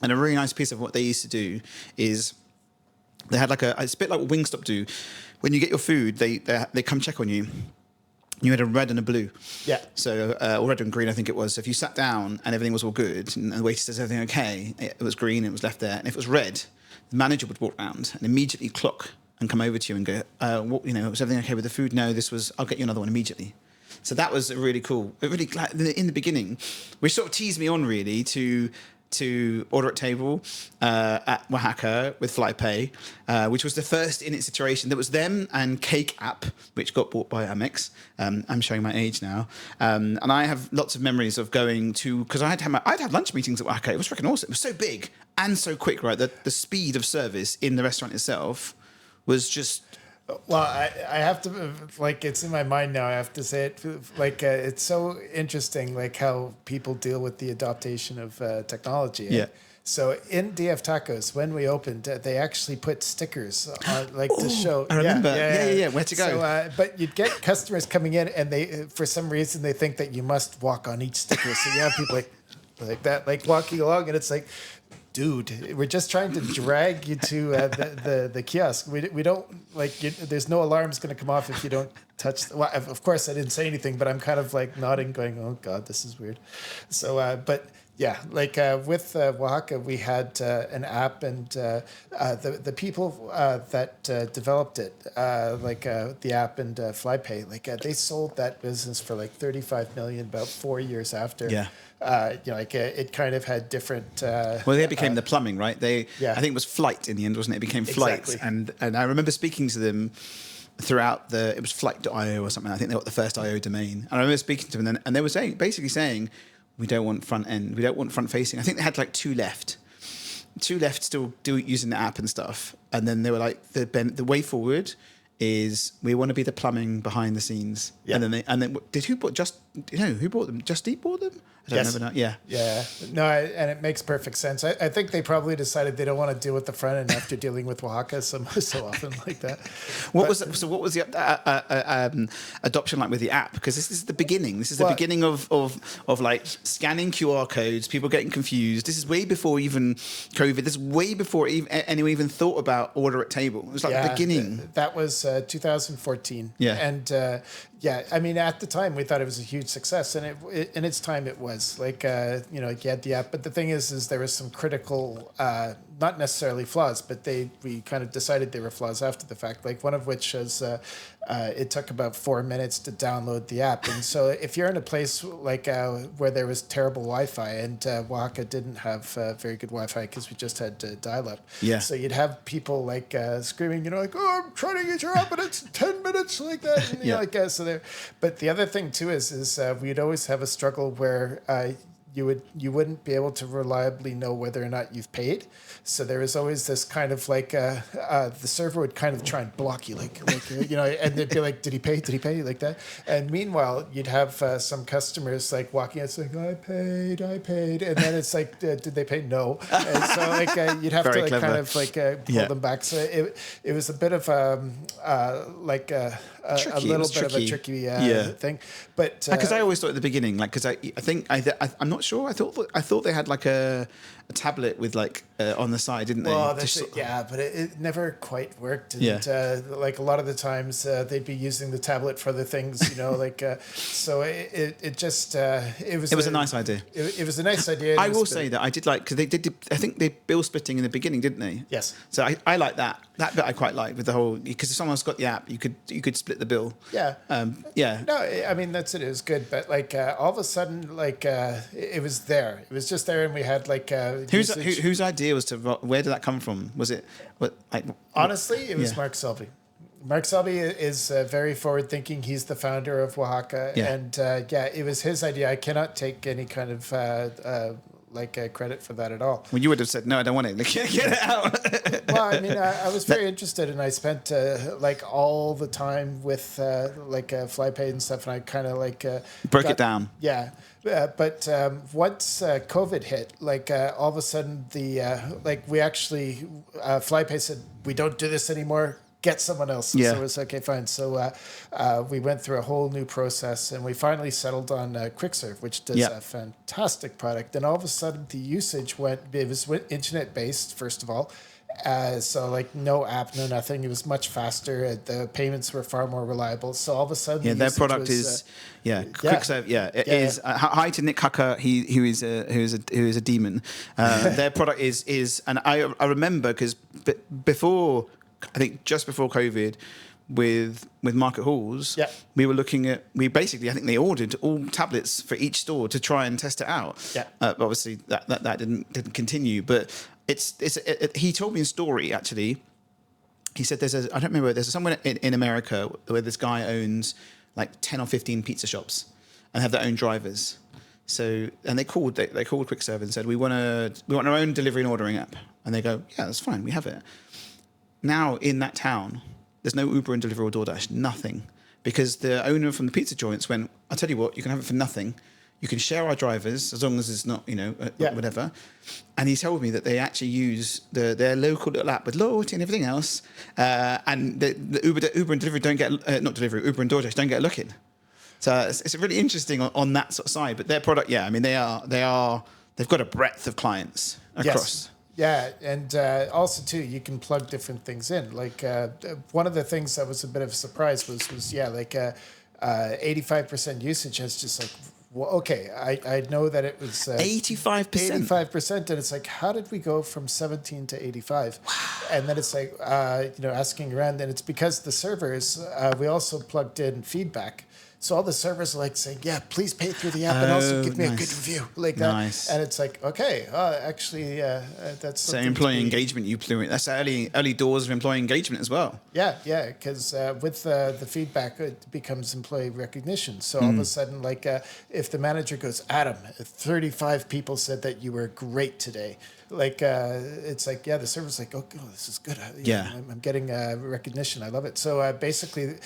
Speaker 1: And a really nice piece of what they used to do is they had it's a bit like what Wingstop do. When you get your food, they come check on you. You had a red and a blue. Yeah. So, or red and green, I think it was. So if you sat down and everything was all good, and the waiter says everything okay, it was green, it was left there. And if it was red, the manager would walk around and immediately clock and come over to you and go, was everything okay with the food? No, I'll get you another one immediately. So that was really cool. Really glad in the beginning, which sort of teased me on really to order at table at Oaxaca with FlyPay, which was the first in its iteration. There was them and Cake App, which got bought by Amex. I'm showing my age now. And I have lots of memories of going to, because I'd have lunch meetings at Oaxaca. It was freaking awesome. It was so big and so quick, right? The speed of service in the restaurant itself was just
Speaker 2: Well, I have to, like, it's in my mind now. I have to say it. Like, it's so interesting, like, how people deal with the adaptation of technology.
Speaker 1: Yeah.
Speaker 2: So in DF Tacos, when we opened, they actually put stickers on, like, to show.
Speaker 1: I remember. Yeah. Where to go?
Speaker 2: So, but you'd get customers coming in, and they, for some reason, they think that you must walk on each sticker. So you have people like that, like walking along, and it's like, dude, we're just trying to drag you to the kiosk. We don't like. There's no alarms going to come off if you don't touch. Well, of course, I didn't say anything, but I'm kind of like nodding, going, "Oh God, this is weird." So, but yeah, like with Oaxaca, we had an app, and the people that developed it, like the app and FlyPay, like they sold that business for like 35 million about 4 years after.
Speaker 1: Yeah.
Speaker 2: Like it kind of had different.
Speaker 1: Well, they became the plumbing, right? I think it was Flight in the end, wasn't it? It became Flight,
Speaker 2: Exactly.
Speaker 1: and I remember speaking to them throughout it was Flight.io or something. I think they got the first IO domain, and I remember speaking to them, and they were basically saying, we don't want front end, we don't want front facing. I think they had like two left still using the app and stuff, and then they were like, the way forward is we want to be the plumbing behind the scenes. Yeah. And then who bought who bought them? Just Eat bought them? I don't know. Yeah.
Speaker 2: Yeah. No, and it makes perfect sense. I think they probably decided they don't want to deal with the front end after dealing with Oaxaca so often like that.
Speaker 1: What was the adoption like with the app? Because this is the beginning. This is the beginning of like scanning QR codes, people getting confused. This is way before even COVID. This is way before anyone even thought about order at table. It was like the beginning.
Speaker 2: That was 2014.
Speaker 1: Yeah.
Speaker 2: And yeah, I mean, at the time we thought it was a huge success, and in its time it was. Like, you had the app, but the thing is there was some critical, not necessarily flaws, but we kind of decided they were flaws after the fact. Like one of which is it took about 4 minutes to download the app, and so if you're in a place like where there was terrible Wi-Fi, and Oaxaca didn't have very good Wi-Fi because we just had dial-up.
Speaker 1: Yeah.
Speaker 2: So you'd have people like screaming, like, "Oh, I'm trying to get your app, and it's 10 minutes," like that. And, so there. But the other thing too is we'd always have a struggle where you wouldn't be able to reliably know whether or not you've paid. So there was always this kind of like the server would kind of try and block you, like and they'd be like, "Did he pay? Did he pay?" Like that. And meanwhile, you'd have some customers like walking out saying, "I paid," and then it's like, "Did they pay?" No. And so like you'd have to like kind of like pull them back. So it was a bit of like a little bit of a tricky thing, but
Speaker 1: because I always thought at the beginning, like, because I'm not sure. I thought they had like a tablet with like on the side, didn't they?
Speaker 2: Well, but it never quite worked. And like a lot of the times they'd be using the tablet for other things, like so it just it was a nice idea. It was a nice idea.
Speaker 1: I will say that I did like, because they did. I think they bill splitting in the beginning, didn't they?
Speaker 2: Yes.
Speaker 1: So I like that. That bit I quite like with the whole, because if someone's got the app, you could split the bill.
Speaker 2: Yeah.
Speaker 1: Yeah.
Speaker 2: No, I mean that's it. It was good, but like all of a sudden, like it was there. It was just there, and we had like
Speaker 1: whose idea was to, where did that come from? Was it
Speaker 2: honestly? It was Mark Selby. Mark Selby is very forward thinking. He's the founder of Oaxaca, and it was his idea. I cannot take any kind of credit for that at all.
Speaker 1: Well, you would have said, "No, I don't want it. Get it out."
Speaker 2: Well, I mean, I was very interested, and I spent like all the time with FlyPay and stuff, and I kind of like
Speaker 1: broke it down.
Speaker 2: Yeah. But once COVID hit, like all of a sudden we actually FlyPay said, "We don't do this anymore. Get someone else." So it was okay, fine. So we went through a whole new process, and we finally settled on QuickServe, which does a fantastic product. And all of a sudden, the usage it was internet based, first of all. So like no app, no nothing. It was much faster. The payments were far more reliable. So all of a sudden,
Speaker 1: their product is QuickServe. Is. Hi to Nick Hucker. Who is a demon. Their product is, and I remember because before, I think just before COVID, with Market Halls, we were looking at, I think they ordered all tablets for each store to try and test it out. Obviously that didn't continue, but he told me a story actually. He said I don't remember, there's somewhere in America where this guy owns like 10 or 15 pizza shops and have their own drivers. So, and they called QuickServe and said, we want our own delivery and ordering app. And they go, "Yeah, that's fine, we have it." Now in that town, there's no Uber and Deliveroo or DoorDash, nothing. Because the owner from the pizza joints went, I'll tell you what, you can have it for nothing. You can share our drivers as long as it's not, whatever. And he told me that they actually use their local little app with loyalty and everything else. And the Uber and Deliveroo don't get, not Deliveroo, Uber and DoorDash don't get a look in. So it's really interesting on that sort of side. But their product, I mean, they've got a breadth of clients across.
Speaker 2: Yes. Yeah, and also too, you can plug different things in. Like one of the things that was a bit of a surprise was 85% usage. Is just like, well, okay, I know that it was
Speaker 1: 85%.
Speaker 2: 85%, and it's like, how did we go from 17 to 85? Wow. And then it's like, asking around, and it's because the servers. We also plugged in feedback. So all the servers are like saying, yeah, please pay through the app and also give me a good review like that. Nice. And it's like, okay, actually, that's
Speaker 1: so employee engagement. That's early doors of employee engagement as well.
Speaker 2: Yeah, because with the feedback, it becomes employee recognition. So all of a sudden, like if the manager goes, Adam, 35 people said that you were great today. Like it's like, the server's like, oh, this is good. I'm getting recognition. I love it. So basically,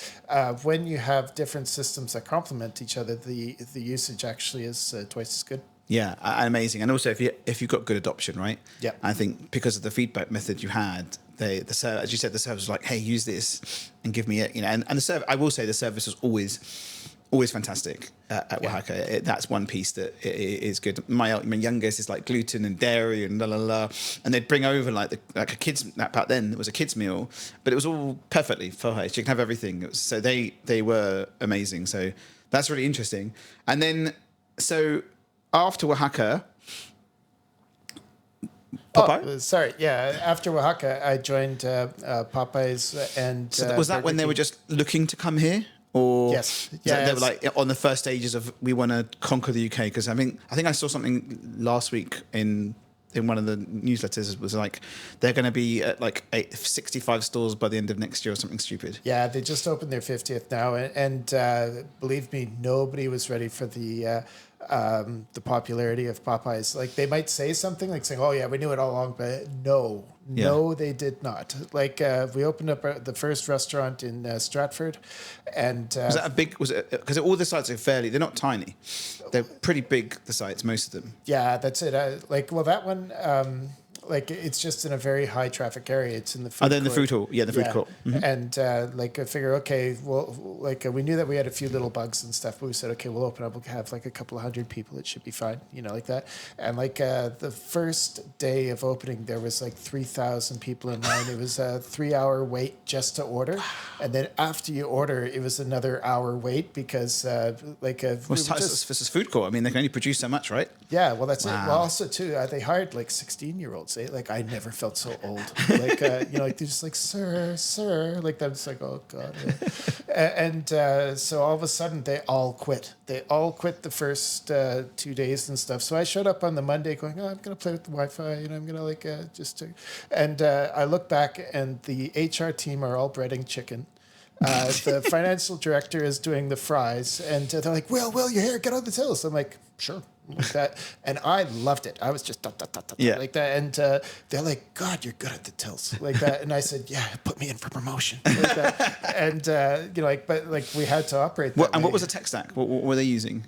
Speaker 2: when you have different systems that complement each other, the usage actually is twice as good.
Speaker 1: Yeah, amazing. And also, if you've got good adoption, right?
Speaker 2: Yeah.
Speaker 1: I think because of the feedback method you had, as you said, the service was like, hey, use this and give me it. And the service, I will say, the service was always fantastic at Oaxaca. That's one piece that is good. My youngest is like gluten and dairy and and they'd bring over like a kids. Back then it was a kids meal, but it was all perfectly for her. She can have everything. So they were amazing. So that's really interesting. And then after Oaxaca.
Speaker 2: Popeye? After Oaxaca, I joined Popeyes, and
Speaker 1: so was that when they were just looking to come here? Or
Speaker 2: yes,
Speaker 1: they were like on the first stages of we want to conquer the UK, because I think I saw something last week in one of the newsletters was like they're going to be at like 65 stores by the end of next year or something stupid.
Speaker 2: Yeah, they just opened their 50th now, and believe me, nobody was ready for the popularity of Popeyes. Like they might say something like saying, "Oh yeah, we knew it all along," but no, they did not. Like we opened up the first restaurant in Stratford, and
Speaker 1: was that a big? Was it because all the sites they're not tiny, they're pretty big. The sites, most of them.
Speaker 2: Yeah, that's it. That one. It's just in a very high traffic area. It's in the food court.
Speaker 1: The food hall. Yeah, the food court. Mm-hmm.
Speaker 2: And I figure, okay, well, we knew that we had a few little bugs and stuff, but we said, okay, we'll open up. We'll have like a couple of hundred people. It should be fine, like that. And the first day of opening, there was like 3,000 people in line. It was a 3-hour wait just to order, and then after you order, it was another hour wait because
Speaker 1: this is food court. I mean, they can only produce so much, right?
Speaker 2: Yeah, well, that's it. Well, also too, they hired like 16-year-olds. Like I never felt so old. They're just like, sir. Like that's like, oh god. And so all of a sudden they all quit. They all quit the first 2 days and stuff. So I showed up on the Monday going, I'm gonna play with the Wi-Fi. I'm gonna and I look back and the HR team are all breading chicken. The financial director is doing the fries, and they're like, Will, you're here. Get on the tills. I'm like, sure. Like that, and I loved it. I was just like that, and they're like, "God, you're good at the tills," like that. And I said, "Yeah, put me in for promotion," like that. And but we had to operate.
Speaker 1: And what was the tech stack? What were they using?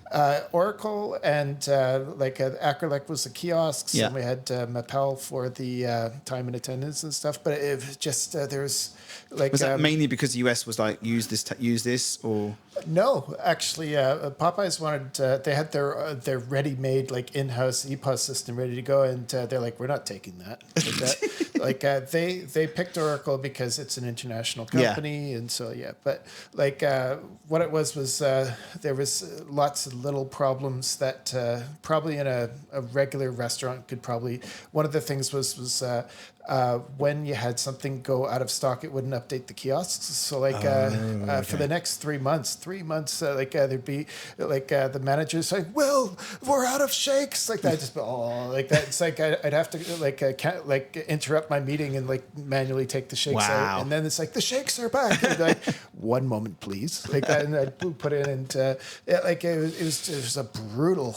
Speaker 2: Oracle and Acrolec was the kiosks, and we had Mapel for the time and attendance and stuff. But it was just there was like.
Speaker 1: Was that mainly because the US was like use this or?
Speaker 2: No, actually, Popeyes wanted. They had their ready-made like in-house EPOS system ready to go, and they're like, we're not taking that. They picked Oracle because it's an international company, and so But what it was there was lots of little problems that probably in a regular restaurant could probably. One of the things was. When you had something go out of stock, it wouldn't update the kiosks. So for the next 3 months, there'd be the manager's like, "Well, we're out of shakes," like that. Just like that. It's like I'd have to interrupt my meeting and manually take the shakes out, and then it's like the shakes are back. And like, 1 moment, please, like that, and I'd put it in. And it was a brutal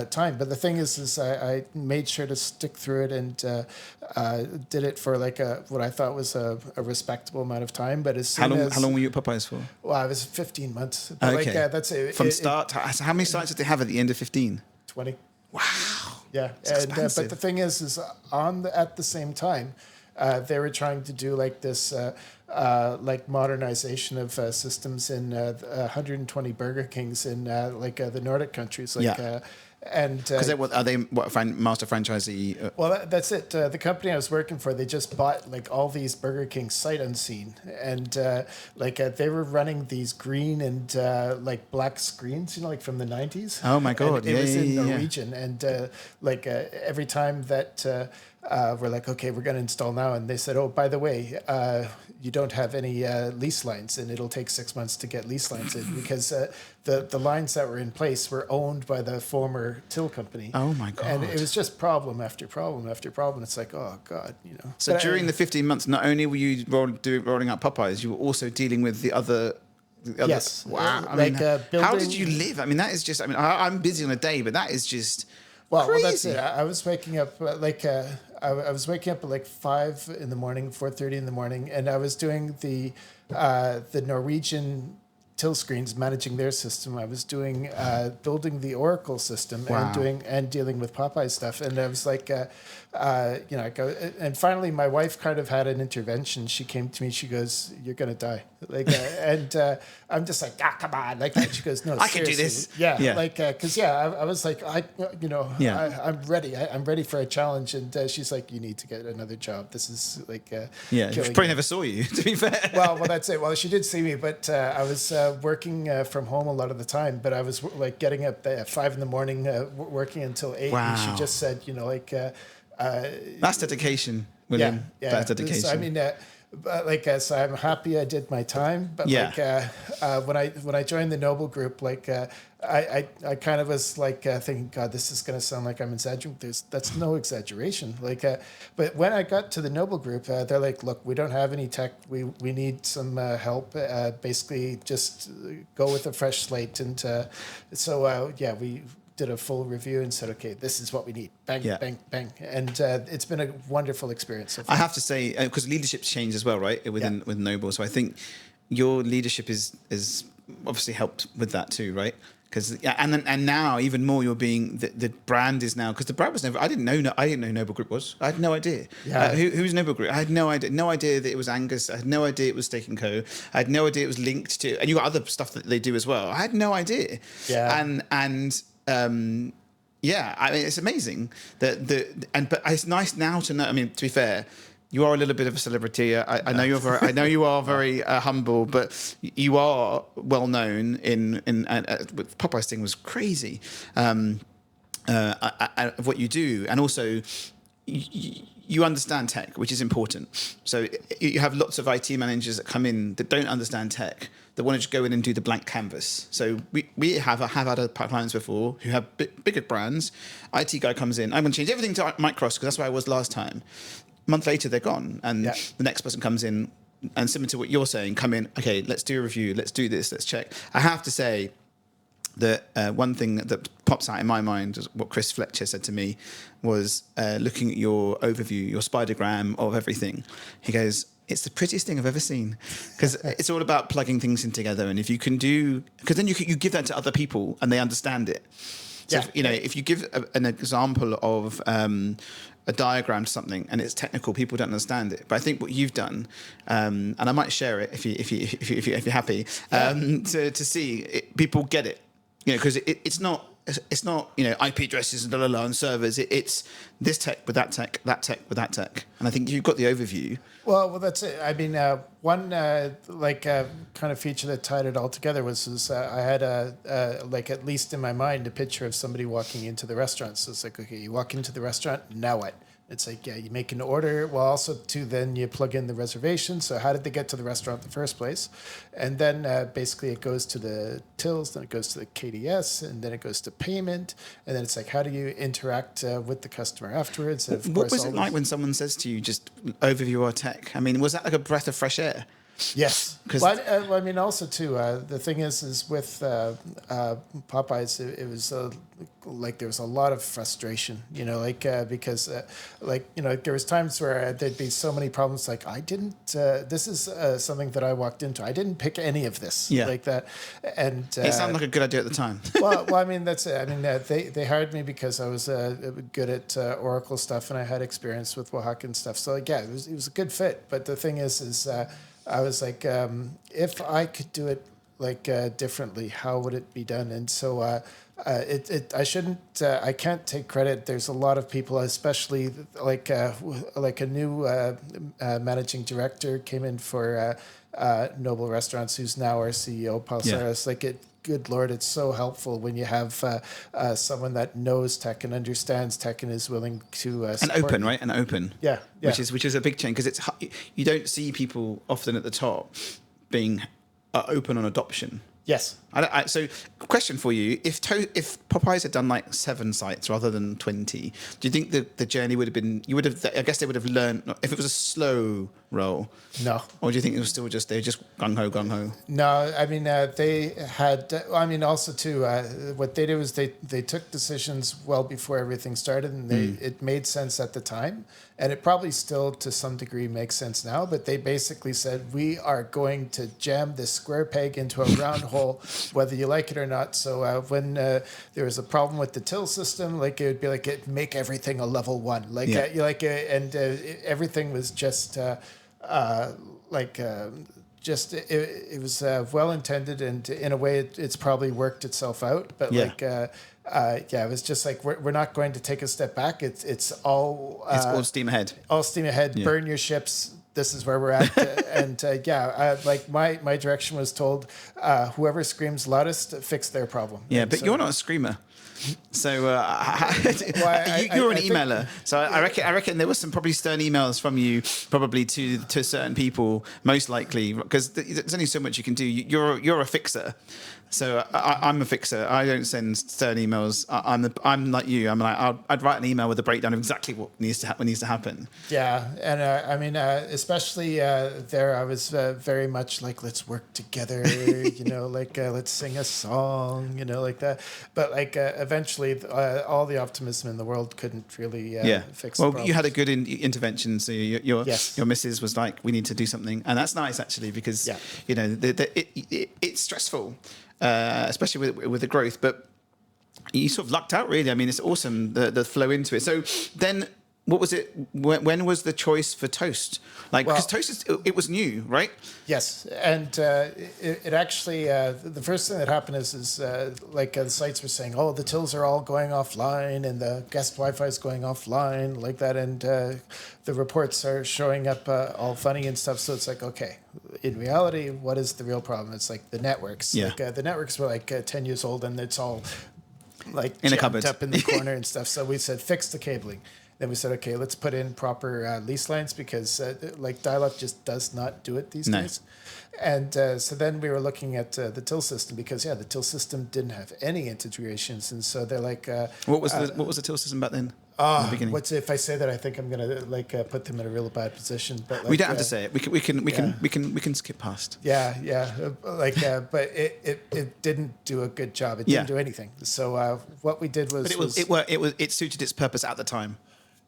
Speaker 2: time. But the thing is I made sure to stick through it and. did it for like what I thought was a respectable amount of time. But as
Speaker 1: How
Speaker 2: soon
Speaker 1: long?
Speaker 2: as
Speaker 1: How long were you at Popeyes for?
Speaker 2: well, I was 15 months. But
Speaker 1: Okay.
Speaker 2: that's it.
Speaker 1: From start. So how many sites did they have at the end of 15?
Speaker 2: 20.
Speaker 1: Wow.
Speaker 2: Yeah,
Speaker 1: It's
Speaker 2: but
Speaker 1: expensive.
Speaker 2: the thing is at the same time, they were trying to do like this, like modernization of systems in 120 Burger Kings in the Nordic countries, like.
Speaker 1: Yeah.
Speaker 2: And
Speaker 1: Because are they master franchisee?
Speaker 2: well, that's it. The company I was working for, they just bought like all these Burger King sight unseen, and they were running these green and like black screens, like from the 90s.
Speaker 1: Oh my God!
Speaker 2: And it was in
Speaker 1: yeah.
Speaker 2: Norwegian, and every time that we're like, okay, we're going to install now, and they said, oh, by the way, you don't have any lease lines, and it'll take 6 months to get lease lines in because the lines that were in place were owned by the former till company.
Speaker 1: Oh my God!
Speaker 2: And it was just problem after problem after problem. It's like, oh God,
Speaker 1: So during the 15 months, not only were you rolling out Popeyes, you were also dealing with the other.
Speaker 2: Yes.
Speaker 1: Wow. I
Speaker 2: Like,
Speaker 1: mean, how
Speaker 2: building-
Speaker 1: did you live? I mean, that is just. I mean, I'm busy on a day, but that is just.
Speaker 2: Well,
Speaker 1: crazy.
Speaker 2: that's it. I was waking up I was waking up at like 5 in the morning, 4:30 in the morning, and I was doing the Norwegian till screens, managing their system. I was doing building the Oracle system
Speaker 1: Wow.
Speaker 2: and dealing with Popeye stuff. And I was like, and finally my wife kind of had an intervention. She came to me. She goes, "You're gonna die." And I'm just like, come on, like that. She goes, "No,
Speaker 1: I can do
Speaker 2: seriously."
Speaker 1: this.
Speaker 2: Yeah,
Speaker 1: Yeah.
Speaker 2: because I was like,
Speaker 1: Yeah.
Speaker 2: I'm ready. I'm ready for a challenge. And she's like, "You need to get another job. This is like,
Speaker 1: Yeah, she
Speaker 2: killing
Speaker 1: probably
Speaker 2: you."
Speaker 1: never saw you. To be fair.
Speaker 2: Well, that's it. Well, she did see me, but I was working from home a lot of the time. But I was like getting up at 5 in the morning, working until 8. And she
Speaker 1: Wow.
Speaker 2: just said,
Speaker 1: That's dedication, William.
Speaker 2: yeah.
Speaker 1: That's dedication.
Speaker 2: So, I mean, so I'm happy I did my time. But
Speaker 1: Yeah.
Speaker 2: when I joined the Noble Group, I kind of was like thinking, God, this is going to sound like I'm exaggerating. That's no exaggeration. But when I got to the Noble Group, they're like, look, we don't have any tech. We need some help. Basically, just go with a fresh slate. And we did a full review and said, okay, this is what we need. Bang,
Speaker 1: Yeah.
Speaker 2: bang, bang. And it's been a wonderful experience so far.
Speaker 1: I have to say, because leadership's changed as well, right? With Noble. So I think your leadership is obviously helped with that too, right? Because and now even more, you're being the brand is now, because the brand was never. I didn't know Noble Group was. I had no idea.
Speaker 2: Yeah.
Speaker 1: Who's Noble Group? I had no idea. No idea that it was Angus. I had no idea it was Steak and Co. I had no idea it was linked to. And you got other stuff that they do as well. I had no idea.
Speaker 2: Yeah.
Speaker 1: Yeah, I mean, it's amazing but it's nice now to know. I mean, to be fair, you are a little bit of a celebrity. I know you are very humble, but you are well known in Popeye's thing was crazy. What you do, and also you understand tech, which is important. So you have lots of IT managers that come in that don't understand tech, that want to just go in and do the blank canvas. So we have had other clients before who have bigger brands. IT guy comes in, I'm going to change everything to Micros because that's where I was last time. A month later, they're gone. And the next person comes in, and similar to what you're saying, come in, okay, let's do a review, let's do this, let's check. I have to say that one thing that pops out in my mind is what Chris Fletcher said to me was looking at your overview, your spidergram of everything. He goes, it's the prettiest thing I've ever seen, because it's all about plugging things in together. And if you can do, because then you give that to other people and they understand it. So if you give an example of a diagram to something and it's technical, people don't understand it. But I think what you've done, and I might share it if you're happy, to see people get it, because it's not IP addresses and and servers. It's this tech with that tech, that tech with that tech, and I think you've got the overview.
Speaker 2: Well, that's it. I mean, one kind of feature that tied it all together was I had at least in my mind, a picture of somebody walking into the restaurant. So it's like, okay, you walk into the restaurant, now what? It's like, you make an order. Well, also, then you plug in the reservation. So how did they get to the restaurant in the first place? And then basically it goes to the tills, then it goes to the KDS, and then it goes to payment. And then it's like, how do you interact with the customer afterwards? And of
Speaker 1: What
Speaker 2: course,
Speaker 1: was it like when someone says to you, just overview our tech? I mean, was that like a breath of fresh air?
Speaker 2: Yes. Well, I mean, also, too, the thing is with Popeyes, it was like there was a lot of frustration, because there was times where there'd be so many problems. Like I didn't. This is something that I walked into. I didn't pick any of this. Like that, and
Speaker 1: it sounded like a good idea at the time.
Speaker 2: well, I mean that's it. I mean they hired me because I was good at Oracle stuff and I had experience with Oaxaca and stuff. So it was a good fit. But the thing is I was like, if I could do it differently, how would it be done? And so I shouldn't. I can't take credit. There's a lot of people, especially like a new managing director came in for Noble Restaurants, who's now our CEO, Paul Saras. Good Lord, it's so helpful when you have someone that knows tech and understands tech and is willing to support.
Speaker 1: And open, right? And open.
Speaker 2: Yeah.
Speaker 1: Which is a big change, because you don't see people often at the top being open on adoption.
Speaker 2: Yes.
Speaker 1: So, question for you: if Popeyes had done like 7 sites rather than 20, do you think the journey would have been? You would have. I guess they would have learned if it was a slow roll.
Speaker 2: No.
Speaker 1: Or do you think it was still just gung ho?
Speaker 2: No, I mean they had. I mean also too. What they did was they took decisions well before everything started, and it made sense at the time, and it probably still to some degree makes sense now. But they basically said we are going to jam this square peg into a round hole, whether you like it or not. So when there was a problem with the till system, it would be make everything a level 1, and everything was just. It was well intended, and in a way it's probably worked itself out. But it was just we're not going to take a step back. It's all
Speaker 1: steam ahead.
Speaker 2: All steam ahead. Yeah. Burn your ships. This is where we're at. And my direction was told, whoever screams loudest, fix their problem.
Speaker 1: Yeah,
Speaker 2: and
Speaker 1: but
Speaker 2: so,
Speaker 1: you're not a screamer. So you're an emailer. So I reckon there was some probably stern emails from you, probably to certain people, most likely, because there's only so much you can do. You're a fixer. So I'm a fixer. I don't send stern emails. I'm like you. I'm like I'd write an email with a breakdown of exactly what needs to happen.
Speaker 2: Yeah, and especially there, I was very much let's work together. Let's sing a song. Like that. But eventually, all the optimism in the world couldn't really fix.
Speaker 1: Well,
Speaker 2: the problem.
Speaker 1: You had a good intervention. So your
Speaker 2: yes.
Speaker 1: your missus was like, we need to do something, and that's nice actually, because it's stressful. Especially with the growth, but you sort of lucked out, really. I mean, it's awesome, the flow into it. So then, what was it? When was the choice for toast? Because toast it was new, right?
Speaker 2: Yes, and it actually the first thing that happened is the sites were saying, oh, the tills are all going offline and the guest Wi-Fi is going offline like that, and the reports are showing up all funny and stuff. So it's okay. In reality, what is the real problem? It's the networks.
Speaker 1: Yeah.
Speaker 2: The networks were 10 years old, and it's all
Speaker 1: in a cupboard
Speaker 2: up in the corner and stuff. So we said, fix the cabling. Then we said, okay, let's put in proper lease lines, because dial-up just does not do it these days. And so then we were looking at the till system, because the till system didn't have any integrations, and so they're
Speaker 1: what was the till system back then?
Speaker 2: What's if I say that? I think I'm gonna put them in a real bad position. But
Speaker 1: we don't have to say it. We can skip past.
Speaker 2: But it didn't do a good job. It didn't do anything. So what we did was,
Speaker 1: it suited its purpose at the time.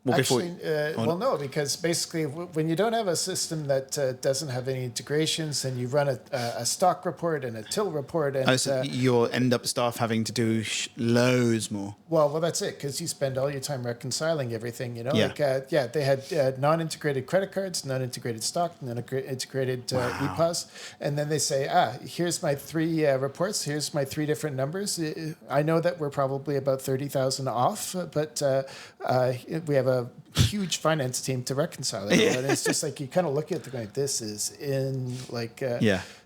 Speaker 2: No, because basically when you don't have a system that doesn't have any integrations, and you run a stock report and a till report, and
Speaker 1: so you'll end up staff having to do loads more.
Speaker 2: Well, that's it, because you spend all your time reconciling everything.
Speaker 1: Yeah.
Speaker 2: They had non-integrated credit cards, non-integrated stock, non-integrated EPOS, and then they say, here's my 3 reports, here's my 3 different numbers. I know that we're probably about 30,000 off, but we have a huge finance team to reconcile it. And it's just you kind of look at it going, this is in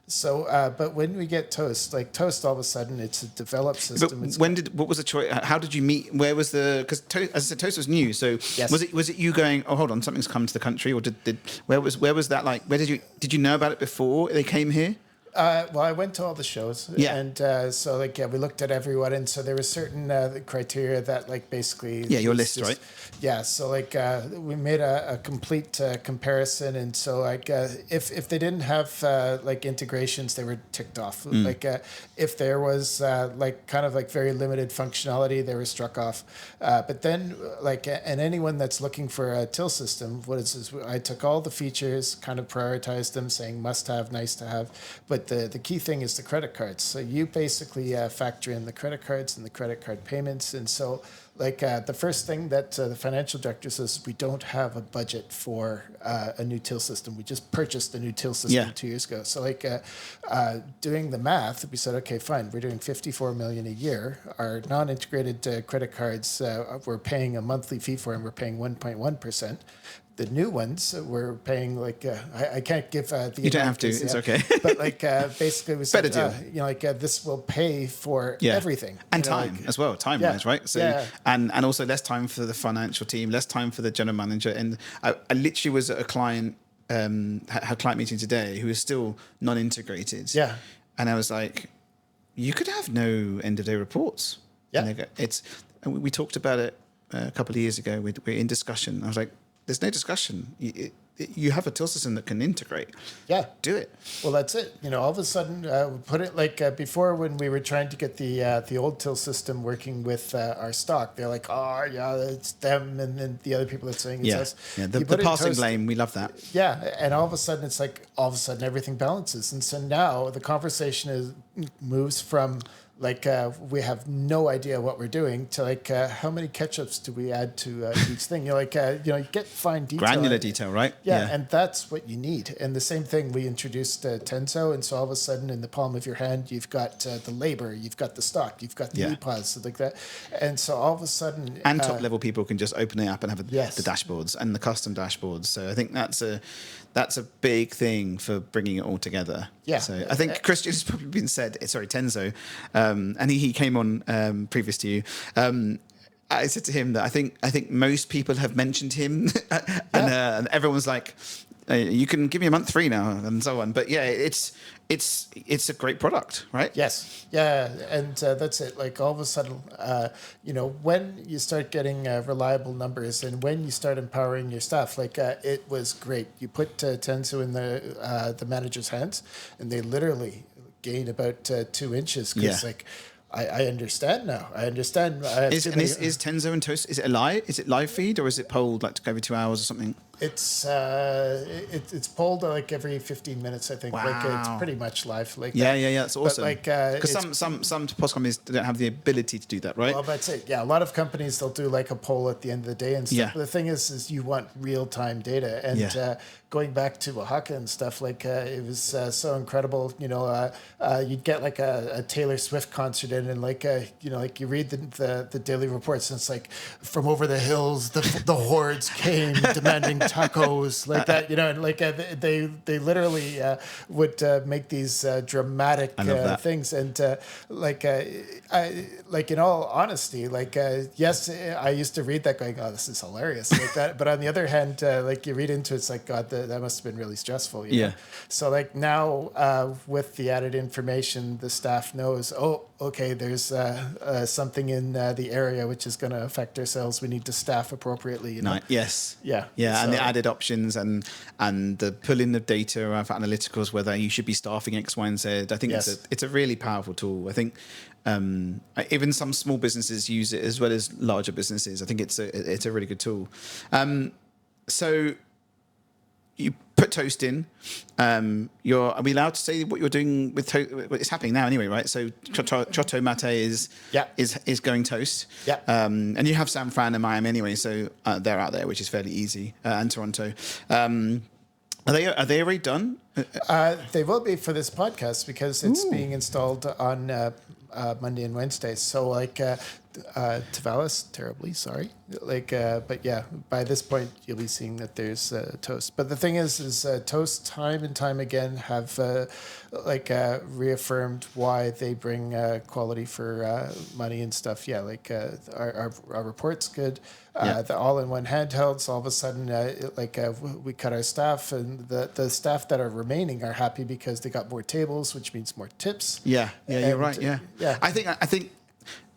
Speaker 2: So, but when we get Toast, Toast, all of a sudden it's a developed system.
Speaker 1: But what was the choice? How did you meet? Where was because as I said, Toast was new. So
Speaker 2: yes.
Speaker 1: was it you going, oh, hold on, something's come to the country, or where was that Where did you know about it before they came here?
Speaker 2: Well, I went to all the shows,
Speaker 1: Yeah.
Speaker 2: and so like we looked at everyone, and so there were certain criteria that like basically
Speaker 1: your
Speaker 2: was
Speaker 1: list, right?
Speaker 2: Yeah, so like we made a complete comparison, and so like if they didn't have like integrations, they were ticked off. Like if there was like kind of like very limited functionality, they were struck off. But then like and anyone that's looking for a till system, what is this? I took all the features, kind of prioritized them, saying must have, nice to have. But the key thing is the credit cards. So you basically factor in the credit cards and the credit card payments, and so. Like the first thing that the financial director says, we don't have a budget for a new till system. We just purchased a new till system 2 years ago. So like doing the math, we said, okay, fine. We're doing 54 million a year. Our non-integrated credit cards, we're paying a monthly fee for, and we're paying 1.1%. The new ones we're paying like I can't give the
Speaker 1: you don't have to. It's okay.
Speaker 2: But like basically we said
Speaker 1: Better deal.
Speaker 2: you know like this will pay for everything
Speaker 1: and
Speaker 2: you know,
Speaker 1: time
Speaker 2: like,
Speaker 1: as well, time wise, right? So and also less time for the financial team, less time for the general manager. And I literally was at a client had a client meeting today who is still non-integrated.
Speaker 2: Yeah,
Speaker 1: and I was like, you could have no end of day reports.
Speaker 2: Yeah,
Speaker 1: and we talked about it a couple of years ago. We're in discussion. I was like, there's no discussion. You have a till system that can integrate.
Speaker 2: Yeah.
Speaker 1: Do it.
Speaker 2: Well, that's it. You know, all of a sudden, we put it like before when we were trying to get the old till system working with our stock. They're like, oh, yeah, it's them. And then the other people are saying it's us.
Speaker 1: Yeah, the passing blame, we love that.
Speaker 2: Yeah. And all of a sudden, it's like all of a sudden everything balances. And so now the conversation moves from like we have no idea what we're doing to like how many ketchups do we add to each thing? You're like you get fine detail,
Speaker 1: granular detail, right?
Speaker 2: Yeah, and that's what you need. And the same thing, we introduced Tenzo, and so all of a sudden in the palm of your hand you've got the labor, you've got the stock, you've got the EPOS, so like that. And so all of a sudden,
Speaker 1: and top level people can just open it up and have the dashboards and the custom dashboards. So I think that's a big thing for bringing it all together.
Speaker 2: Yeah.
Speaker 1: So I think Christian has probably been said. Sorry, Tenzo, and he came on previous to you. I said to him that I think most people have mentioned him, and everyone's like, you can give me a month free now and so on. But yeah, it's a great product, right?
Speaker 2: Yes. Yeah. And that's it. Like all of a sudden, when you start getting reliable numbers and when you start empowering your staff, like it was great. You put Tenzo in the manager's hands and they literally gain about 2 inches because like, I understand now. I understand.
Speaker 1: Is Tenzo and Toast, is it live feed or is it polled like every 2 hours or something?
Speaker 2: It's polled like every 15 minutes, I think.
Speaker 1: Wow.
Speaker 2: Like it's pretty much live. Like
Speaker 1: yeah, that's awesome.
Speaker 2: But like
Speaker 1: because some post companies don't have the ability to do that, right?
Speaker 2: Well, that's it. Yeah, a lot of companies they'll do like a poll at the end of the day and stuff.
Speaker 1: Yeah.
Speaker 2: But the thing is you want real time data. And going back to Oaxaca and stuff, like it was so incredible. You'd get like a Taylor Swift concert in, and like like you read the daily reports, and it's like from over the hills the hordes came demanding tacos, like that, and like they literally would make these dramatic things, and like in all honesty, like yes, I used to read that going, oh, this is hilarious, like that, but on the other hand, like you read into it, it's like, God, that must have been really stressful. You know? So like now with the added information, the staff knows, oh, okay, there's something in the area which is going to affect our sales. We need to staff appropriately. You know?
Speaker 1: Yes.
Speaker 2: Yeah.
Speaker 1: Yeah, and the added options and the pulling of data of analyticals, whether you should be staffing X, Y, and Z. I think it's a really powerful tool. I think even some small businesses use it as well as larger businesses. I think it's a really good tool. So you put Toast in. Are we allowed to say what you're doing with Toast? It's happening now anyway, right? So Chotto Mate is going Toast. Yeah. And you have San Fran and Miami anyway, so they're out there, which is fairly easy, and Toronto. Are they already done?
Speaker 2: They will be for this podcast because it's being installed on Monday and Wednesday. So like Tavalis, terribly sorry. But yeah, by this point you'll be seeing that there's Toast. But the thing is Toast time and time again have reaffirmed why they bring quality for money and stuff. Yeah, our report's good. The all-in-one handhelds. All of a sudden, we cut our staff, and the staff that are remaining are happy because they got more tables, which means more tips.
Speaker 1: Yeah, you're right. Yeah. I think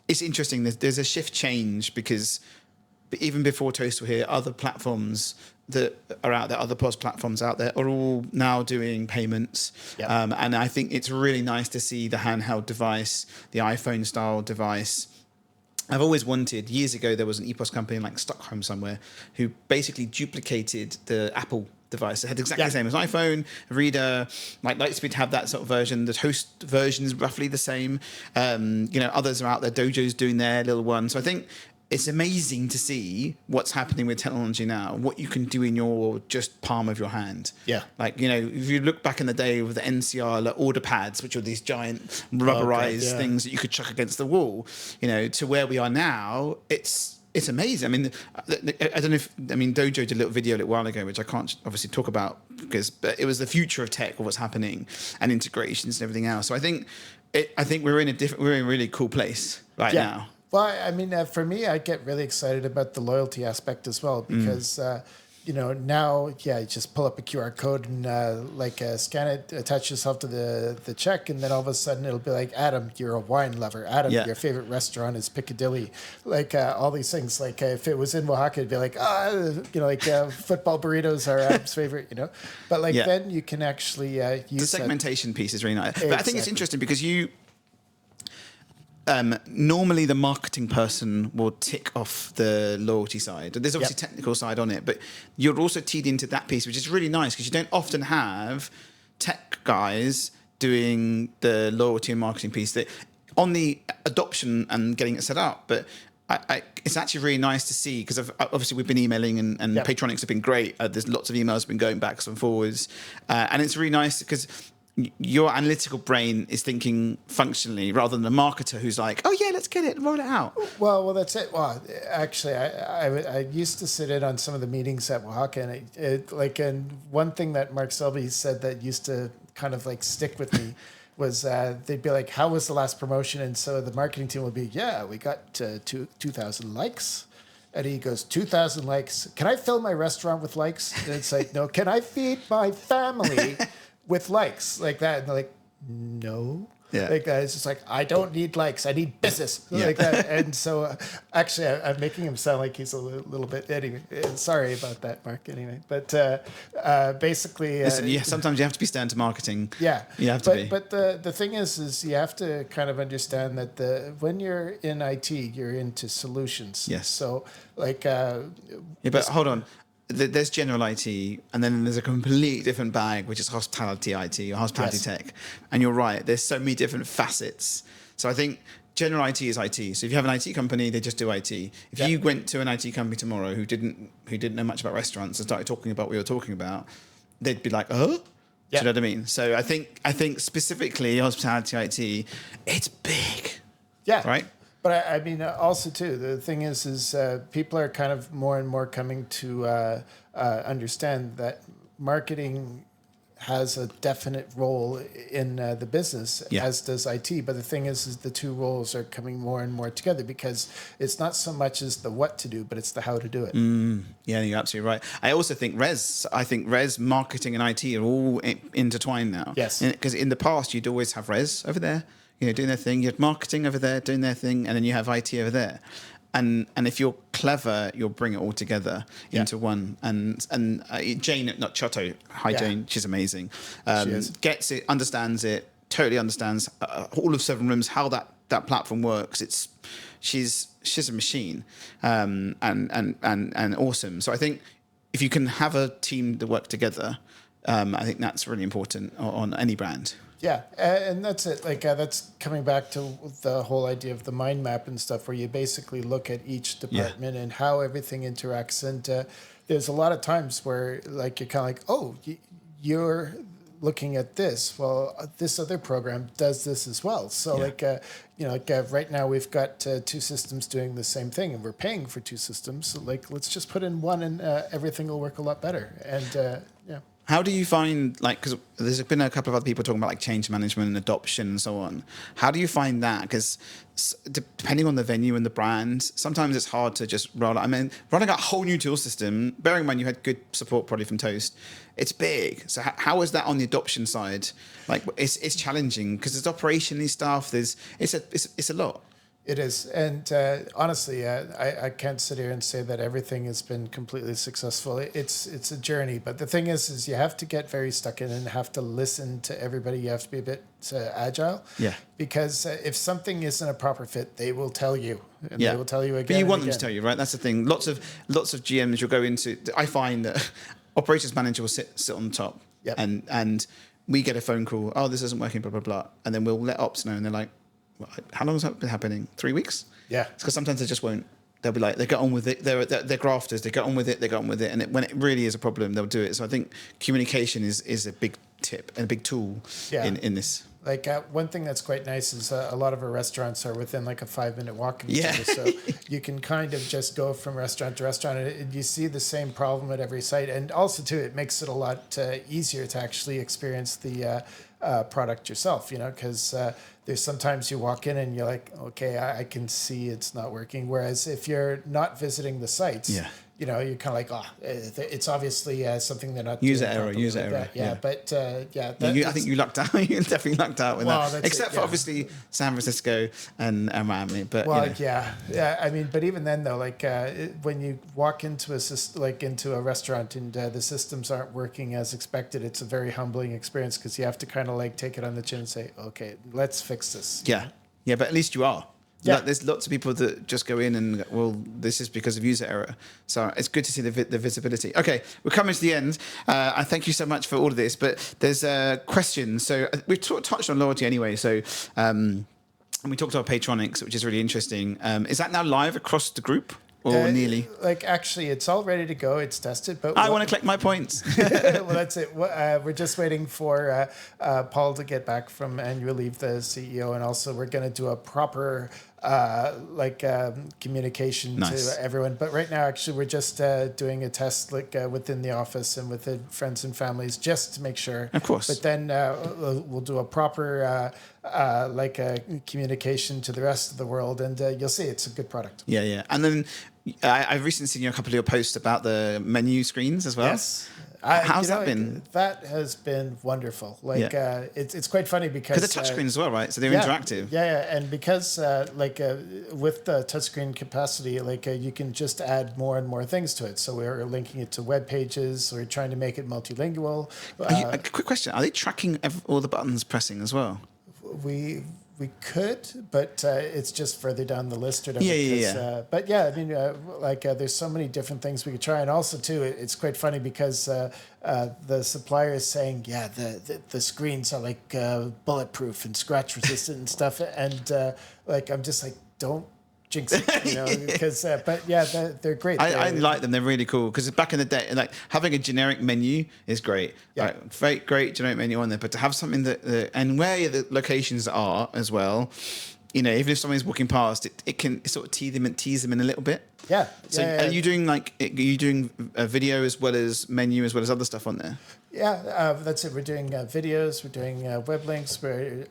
Speaker 1: it's interesting. There's a shift change because even before Toast were here, other platforms that are out there, other POS platforms out there, are all now doing payments. Yeah. And I think it's really nice to see the handheld device, the iPhone style device. I've always wanted, years ago, there was an EPOS company in like Stockholm somewhere who basically duplicated the Apple device. It had exactly the same as iPhone, reader, like Lightspeed to have that sort of version. The Toast version is roughly the same. Others are out there, Dojo's doing their little one. So I think it's amazing to see what's happening with technology now, what you can do in your just palm of your hand. Yeah. If you look back in the day with the NCR order pads, which are these giant rubberized things that you could chuck against the wall, to where we are now, it's amazing. I mean, I don't know Dojo did a little video a little while ago, which I can't obviously talk about but it was the future of tech, what's happening and integrations and everything else. So I think we're in a really cool place now.
Speaker 2: Well, I mean, for me, I get really excited about the loyalty aspect as well because, now, you just pull up a QR code and scan it, attach yourself to the check, and then all of a sudden it'll be like, Adam, you're a wine lover. Adam, your favorite restaurant is Piccadilly. All these things. If it was in Oaxaca, it'd be like, football burritos are Adam's favorite, But then you can actually use
Speaker 1: the segmentation piece is really nice. Exactly. But I think it's interesting because normally the marketing person will tick off the loyalty side. There's obviously technical side on it, but you're also teed into that piece, which is really nice because you don't often have tech guys doing the loyalty and marketing piece that on the adoption and getting it set up. But it's actually really nice to see because obviously we've been emailing and Patronics have been great. There's lots of emails been going backwards and forwards. And it's really nice because your analytical brain is thinking functionally rather than a marketer who's like, oh yeah, let's get it, roll it out.
Speaker 2: Well, that's it. Well, actually, I used to sit in on some of the meetings at Oaxaca, and one thing that Mark Selby said that used to kind of stick with me was they'd be like, how was the last promotion? And so the marketing team would be, we got 2,000 likes. And he goes, 2,000 likes. Can I fill my restaurant with likes? And it's like, no. Can I feed my family with likes like that? And they're like, no. Yeah. It's just like, I don't need likes. I need business. Like that. And so actually, I'm making him sound like he's a little bit, anyway. Sorry about that, Mark, anyway. But basically...
Speaker 1: Listen, sometimes you have to be stern to marketing.
Speaker 2: Yeah.
Speaker 1: You have to be.
Speaker 2: But the thing is you have to kind of understand that when you're in IT, you're into solutions.
Speaker 1: Yes.
Speaker 2: So
Speaker 1: but hold on. There's general IT, and then there's a completely different bag, which is hospitality IT or hospitality tech. And you're right, there's so many different facets. So I think general IT is IT. So if you have an IT company, they just do IT. If you went to an IT company tomorrow who didn't know much about restaurants and started talking about what you're talking about, they'd be like, oh? Do you know what I mean? So I think specifically hospitality IT, it's big.
Speaker 2: Yeah.
Speaker 1: Right?
Speaker 2: But I mean, also too, the thing is people are kind of more and more coming to understand that marketing has a definite role in the business, as does IT. But the thing is the two roles are coming more and more together because it's not so much as the what to do, but it's the how to do it.
Speaker 1: Yeah, you're absolutely right. I also think res, marketing and IT are all intertwined now.
Speaker 2: Yes.
Speaker 1: Because in the past, you'd always have res over there, doing their thing. You had marketing over there doing their thing, and then you have IT over there. And if you're clever, you'll bring it all together into one. And Jane, not Chotto, hi Jane, she's amazing.
Speaker 2: She is.
Speaker 1: Gets it, understands it, totally understands all of Seven Rooms, how that platform works. She's a machine, and awesome. So I think if you can have a team that work together, I think that's really important on any brand.
Speaker 2: Yeah, and that's it. That's coming back to the whole idea of the mind map and stuff, where you basically look at each department and how everything interacts. And there's a lot of times where you're kind of like, oh, you're looking at this. Well, this other program does this as well. So right now we've got two systems doing the same thing, and we're paying for two systems. So let's just put in one, and everything will work a lot better. And
Speaker 1: How do you find, because there's been a couple of other people talking about change management and adoption and so on. How do you find that? Because depending on the venue and the brand, sometimes it's hard to just roll out. I mean, running a whole new tool system, bearing in mind you had good support probably from Toast, it's big. So how is that on the adoption side? It's challenging because there's operationally stuff. It's a lot.
Speaker 2: It is. And honestly, I can't sit here and say that everything has been completely successful. It's a journey. But the thing is you have to get very stuck in and have to listen to everybody. You have to be a bit agile. Yeah. Because if something isn't a proper fit, they will tell you. And they will tell you again.
Speaker 1: But you want them to tell you, right? That's the thing. Lots of GMs you'll go into. I find that operations manager will sit on the top. Yep. And we get a phone call. Oh, this isn't working, blah, blah, blah. And then we'll let ops know. And they're like, how long has that been happening? 3 weeks? Yeah. It's because sometimes they just won't. They'll be like, they get on with it. They're grafters. They get on with it. They get on with it. And when it really is a problem, they'll do it. So I think communication is a big tip and a big tool in this.
Speaker 2: One thing that's quite nice is a lot of our restaurants are within a 5-minute walk of each other. So you can kind of just go from restaurant to restaurant and you see the same problem at every site. And also, too, it makes it a lot easier to actually experience the product yourself, because there's sometimes you walk in and you're like, okay, I can see it's not working. Whereas if you're not visiting the sites, you're kind of like, it's obviously something they're not
Speaker 1: user
Speaker 2: doing
Speaker 1: error.
Speaker 2: Yeah, but
Speaker 1: I think you lucked out. You definitely lucked out with that. Except for obviously San Francisco and Miami. But
Speaker 2: I mean, but even then though, when you walk into into a restaurant and the systems aren't working as expected, it's a very humbling experience because you have to kind of take it on the chin and say, okay, let's fix this.
Speaker 1: Yeah, but at least you are. Yeah. There's lots of people that just go in and, well, this is because of user error. So it's good to see the visibility. Okay, we're coming to the end. I thank you so much for all of this. But there's questions. So we've touched on loyalty anyway. So and we talked about Patronics, which is really interesting. Is that now live across the group? Or nearly?
Speaker 2: Actually, it's all ready to go. It's tested. But
Speaker 1: I want to collect my points.
Speaker 2: Well, that's it. We're just waiting for Paul to get back from annual leave, the CEO. And also we're going to do a proper communication to everyone. But right now, actually, we're just doing a test within the office and within friends and families just to make sure.
Speaker 1: Of course.
Speaker 2: But then we'll do a proper communication to the rest of the world. And you'll see it's a good product.
Speaker 1: Yeah. And then I've recently seen a couple of your posts about the menu screens as well.
Speaker 2: Yes.
Speaker 1: How's that been?
Speaker 2: That has been wonderful. It's quite funny because
Speaker 1: the touchscreen as well, right? So they're interactive.
Speaker 2: Yeah, and because with the touchscreen capacity, you can just add more and more things to it. So we're linking it to web pages. We're trying to make it multilingual.
Speaker 1: A quick question: are they tracking all the buttons pressing as well?
Speaker 2: We could, but it's just further down the list or whatever.
Speaker 1: Yeah.
Speaker 2: But I mean, there's so many different things we could try, and also too, it's quite funny because the supplier is saying, the screens are bulletproof and scratch resistant and stuff, and I'm just like, don't jinx it, because they're great.
Speaker 1: I like them. They're really cool because back in the day, having a generic menu is great. Yeah. Great generic menu on there, but to have something that and where the locations are as well, even if someone's walking past, it can sort of tease them in a little bit.
Speaker 2: Yeah.
Speaker 1: So are you doing a video as well as menu as well as other stuff on there?
Speaker 2: Yeah, that's it. We're doing videos. We're doing web links. We're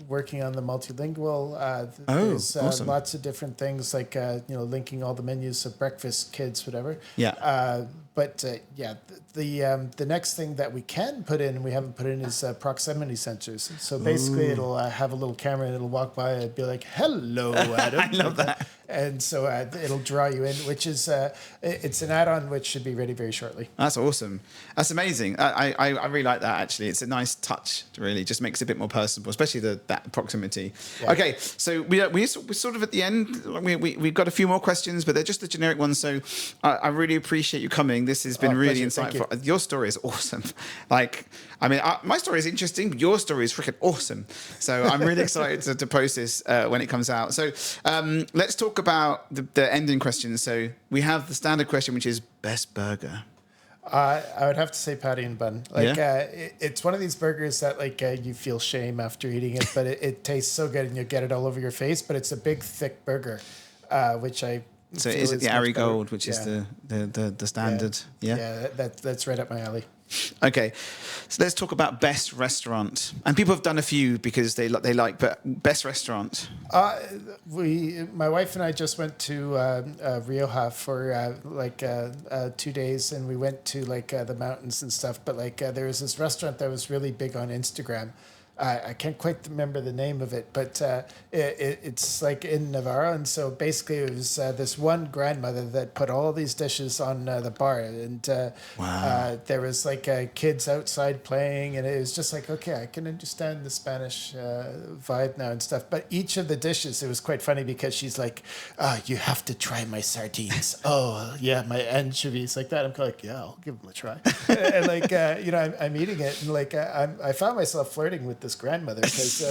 Speaker 2: working on the multilingual. There's
Speaker 1: awesome.
Speaker 2: Lots of different things linking all the menus, so breakfast, kids, whatever.
Speaker 1: Yeah.
Speaker 2: The next thing that we can put in and we haven't put in is proximity sensors. So basically, it'll have a little camera and it'll walk by and be like, "Hello, Adam."
Speaker 1: I love that.
Speaker 2: And so it'll draw you in, which is it's an add-on which should be ready very shortly.
Speaker 1: That's awesome. That's amazing. I really like that, actually. It's a nice touch, really. Just makes it a bit more personable, especially that proximity. Yeah. Okay, so we're sort of at the end. We've got a few more questions, but they're just the generic ones. So I really appreciate you coming. This has been really insightful. Your story is awesome. My story is interesting, but your story is freaking awesome. So I'm really excited to post this when it comes out. So let's talk about the ending questions. So we have the standard question, which is best burger.
Speaker 2: I would have to say patty and bun. It's one of these burgers that you feel shame after eating it, but it tastes so good and you get it all over your face. But it's a big, thick burger, which I.
Speaker 1: So is it the Arigold, which is the standard? Yeah.
Speaker 2: Yeah, that's right up my alley.
Speaker 1: Okay, so let's talk about best restaurant. And people have done a few because they like, but best restaurant.
Speaker 2: My wife and I just went to Rioja for 2 days, and we went to the mountains and stuff. But there was this restaurant that was really big on Instagram. I can't quite remember the name of it, but it's in Navarra. And so basically it was this one grandmother that put all these dishes on the bar. And there was kids outside playing, and it was just okay, I can understand the Spanish vibe now and stuff. But each of the dishes, it was quite funny because she's you have to try my sardines. Oh, yeah, my anchovies, like that. I'm yeah, I'll give them a try. And I'm eating it, and I found myself flirting with this grandmother because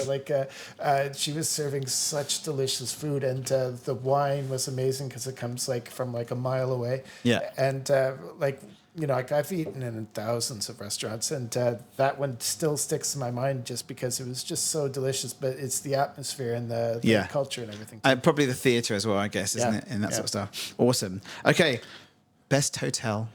Speaker 2: she was serving such delicious food, and the wine was amazing because it comes from a mile away.
Speaker 1: Yeah.
Speaker 2: And I've eaten in thousands of restaurants, and that one still sticks in my mind just because it was just so delicious. But it's the atmosphere and the culture and everything.
Speaker 1: Probably the theatre as well, I guess, isn't it? And that sort of stuff. Awesome. Okay, best hotel.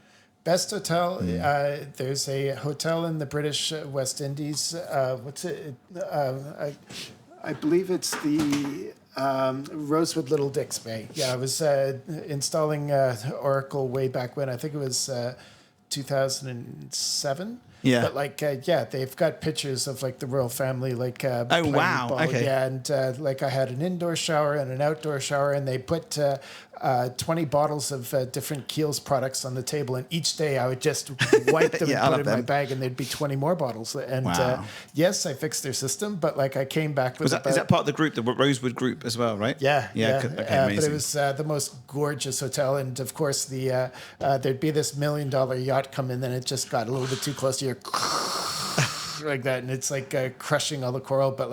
Speaker 2: Best hotel, there's a hotel in the British West Indies. What's it? I believe it's the Rosewood Little Dix Bay. Yeah, I was installing Oracle way back when. I think it was 2007.
Speaker 1: Yeah.
Speaker 2: But they've got pictures of the royal family
Speaker 1: oh wow.
Speaker 2: Ball.
Speaker 1: Okay.
Speaker 2: Yeah, and I had an indoor shower and an outdoor shower, and they put 20 bottles of different Kiehl's products on the table, and each day I would just wipe them and put in my bag, and there'd be 20 more bottles. And yes, I fixed their system, but I came back with
Speaker 1: is that part of the group, the Rosewood group as well, right?
Speaker 2: Yeah.
Speaker 1: Okay, amazing.
Speaker 2: But it was the most gorgeous hotel, and of course there'd be this $1 million yacht come in, then it just got a little bit too close to your like that, and it's crushing all the coral. But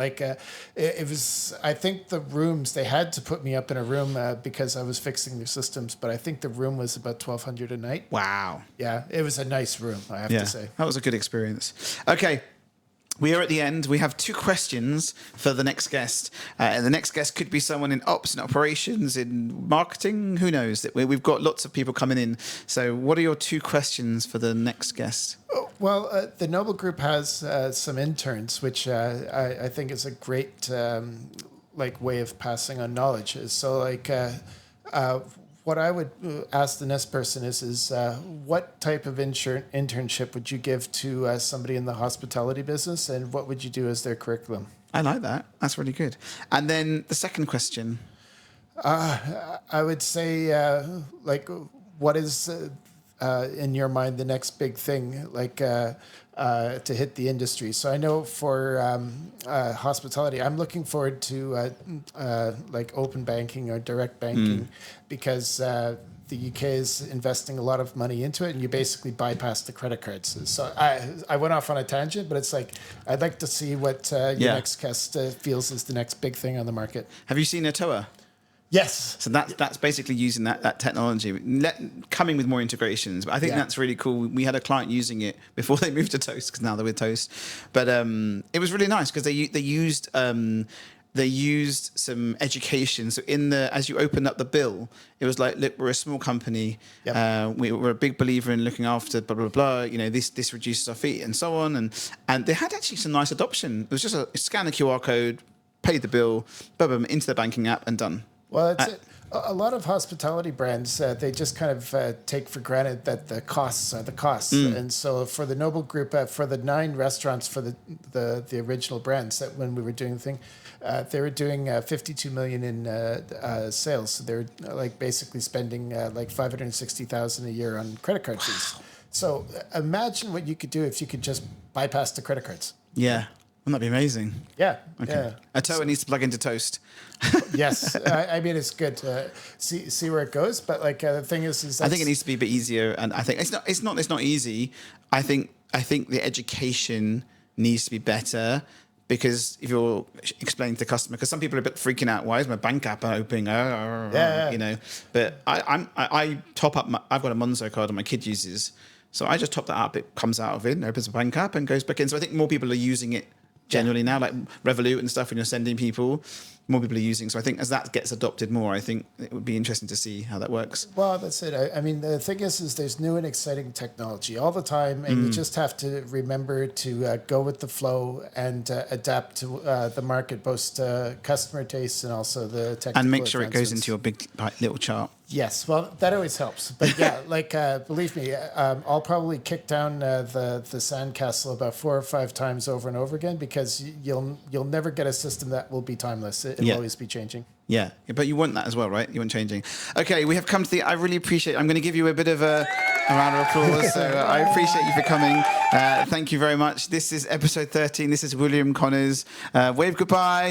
Speaker 2: it was, I think the rooms, they had to put me up in a room because I was fixing their systems, but I think the room was about $1,200 a night.
Speaker 1: Wow.
Speaker 2: Yeah, it was a nice room, I have to say.
Speaker 1: That was a good experience. Okay. We are at the end. We have 2 questions for the next guest. And the next guest could be someone in ops and operations, in marketing. Who knows? We've got lots of people coming in. So what are your 2 questions for the next guest?
Speaker 2: Well, the Noble Group has some interns, which I think is a great way of passing on knowledge. So what I would ask the next person is what type of internship would you give to somebody in the hospitality business, and what would you do as their curriculum?
Speaker 1: I like that. That's really good. And then the second question.
Speaker 2: I would say, what is, in your mind, the next big thing, to hit the industry? So I know for hospitality, I'm looking forward to open banking or direct banking because the UK is investing a lot of money into it, and you basically bypass the credit cards. So I went off on a tangent, but it's I'd like to see what your next guest feels is the next big thing on the market.
Speaker 1: Have you seen Atoa?
Speaker 2: Yes.
Speaker 1: So that's basically using that technology, coming with more integrations. But I think that's really cool. We had a client using it before they moved to Toast, because now they're with Toast. But it was really nice because they used some education. So as you opened up the bill, it was look, we're a small company. Yep. We're a big believer in looking after blah, blah, blah. This reduces our fee and so on. And they had actually some nice adoption. It was just scan a QR code, pay the bill, boom, into the banking app and done.
Speaker 2: Well, it's a lot of hospitality brands, they just kind of take for granted that the costs are the costs. And so for the Noble Group, for the 9 restaurants for the original brands, that when we were doing the thing, they were doing 52 million in sales. So they're basically spending $560,000 a year on credit card fees. So imagine what you could do if you could just bypass the credit cards.
Speaker 1: Yeah. Wouldn't that be amazing?
Speaker 2: Yeah.
Speaker 1: Okay.
Speaker 2: Yeah.
Speaker 1: Atoa needs to plug into Toast.
Speaker 2: Yes. I mean, it's good to see where it goes. But the thing is
Speaker 1: I think it needs to be a bit easier. And I think it's not easy. I think the education needs to be better, because if you're explaining to the customer, because some people are a bit freaking out, why is my bank app opening? But I top up. I've got a Monzo card and my kid uses. So I just top that up. It comes out of it, opens the bank app and goes back in. So I think more people are using it generally now, like Revolut and stuff when you're sending people. More people are using. So I think as that gets adopted more, I think it would be interesting to see how that works.
Speaker 2: Well, that's it. I mean, the thing is there's new and exciting technology all the time, and you just have to remember to go with the flow and adapt to the market, both customer tastes and also the technical
Speaker 1: And make sure it goes
Speaker 2: advancements.
Speaker 1: into your big little chart.
Speaker 2: Yes, well, that always helps. But yeah, like believe me, I'll probably kick down the sandcastle about 4 or 5 times over and over again, because you'll never get a system that will be timeless. It'll always be changing.
Speaker 1: Yeah, but you want that as well, right? You want changing. Okay, we have come to the. I really appreciate. I'm going to give you a bit of a round of applause. So I appreciate you for coming. Thank you very much. This is episode 13. This is William Connors. Wave goodbye.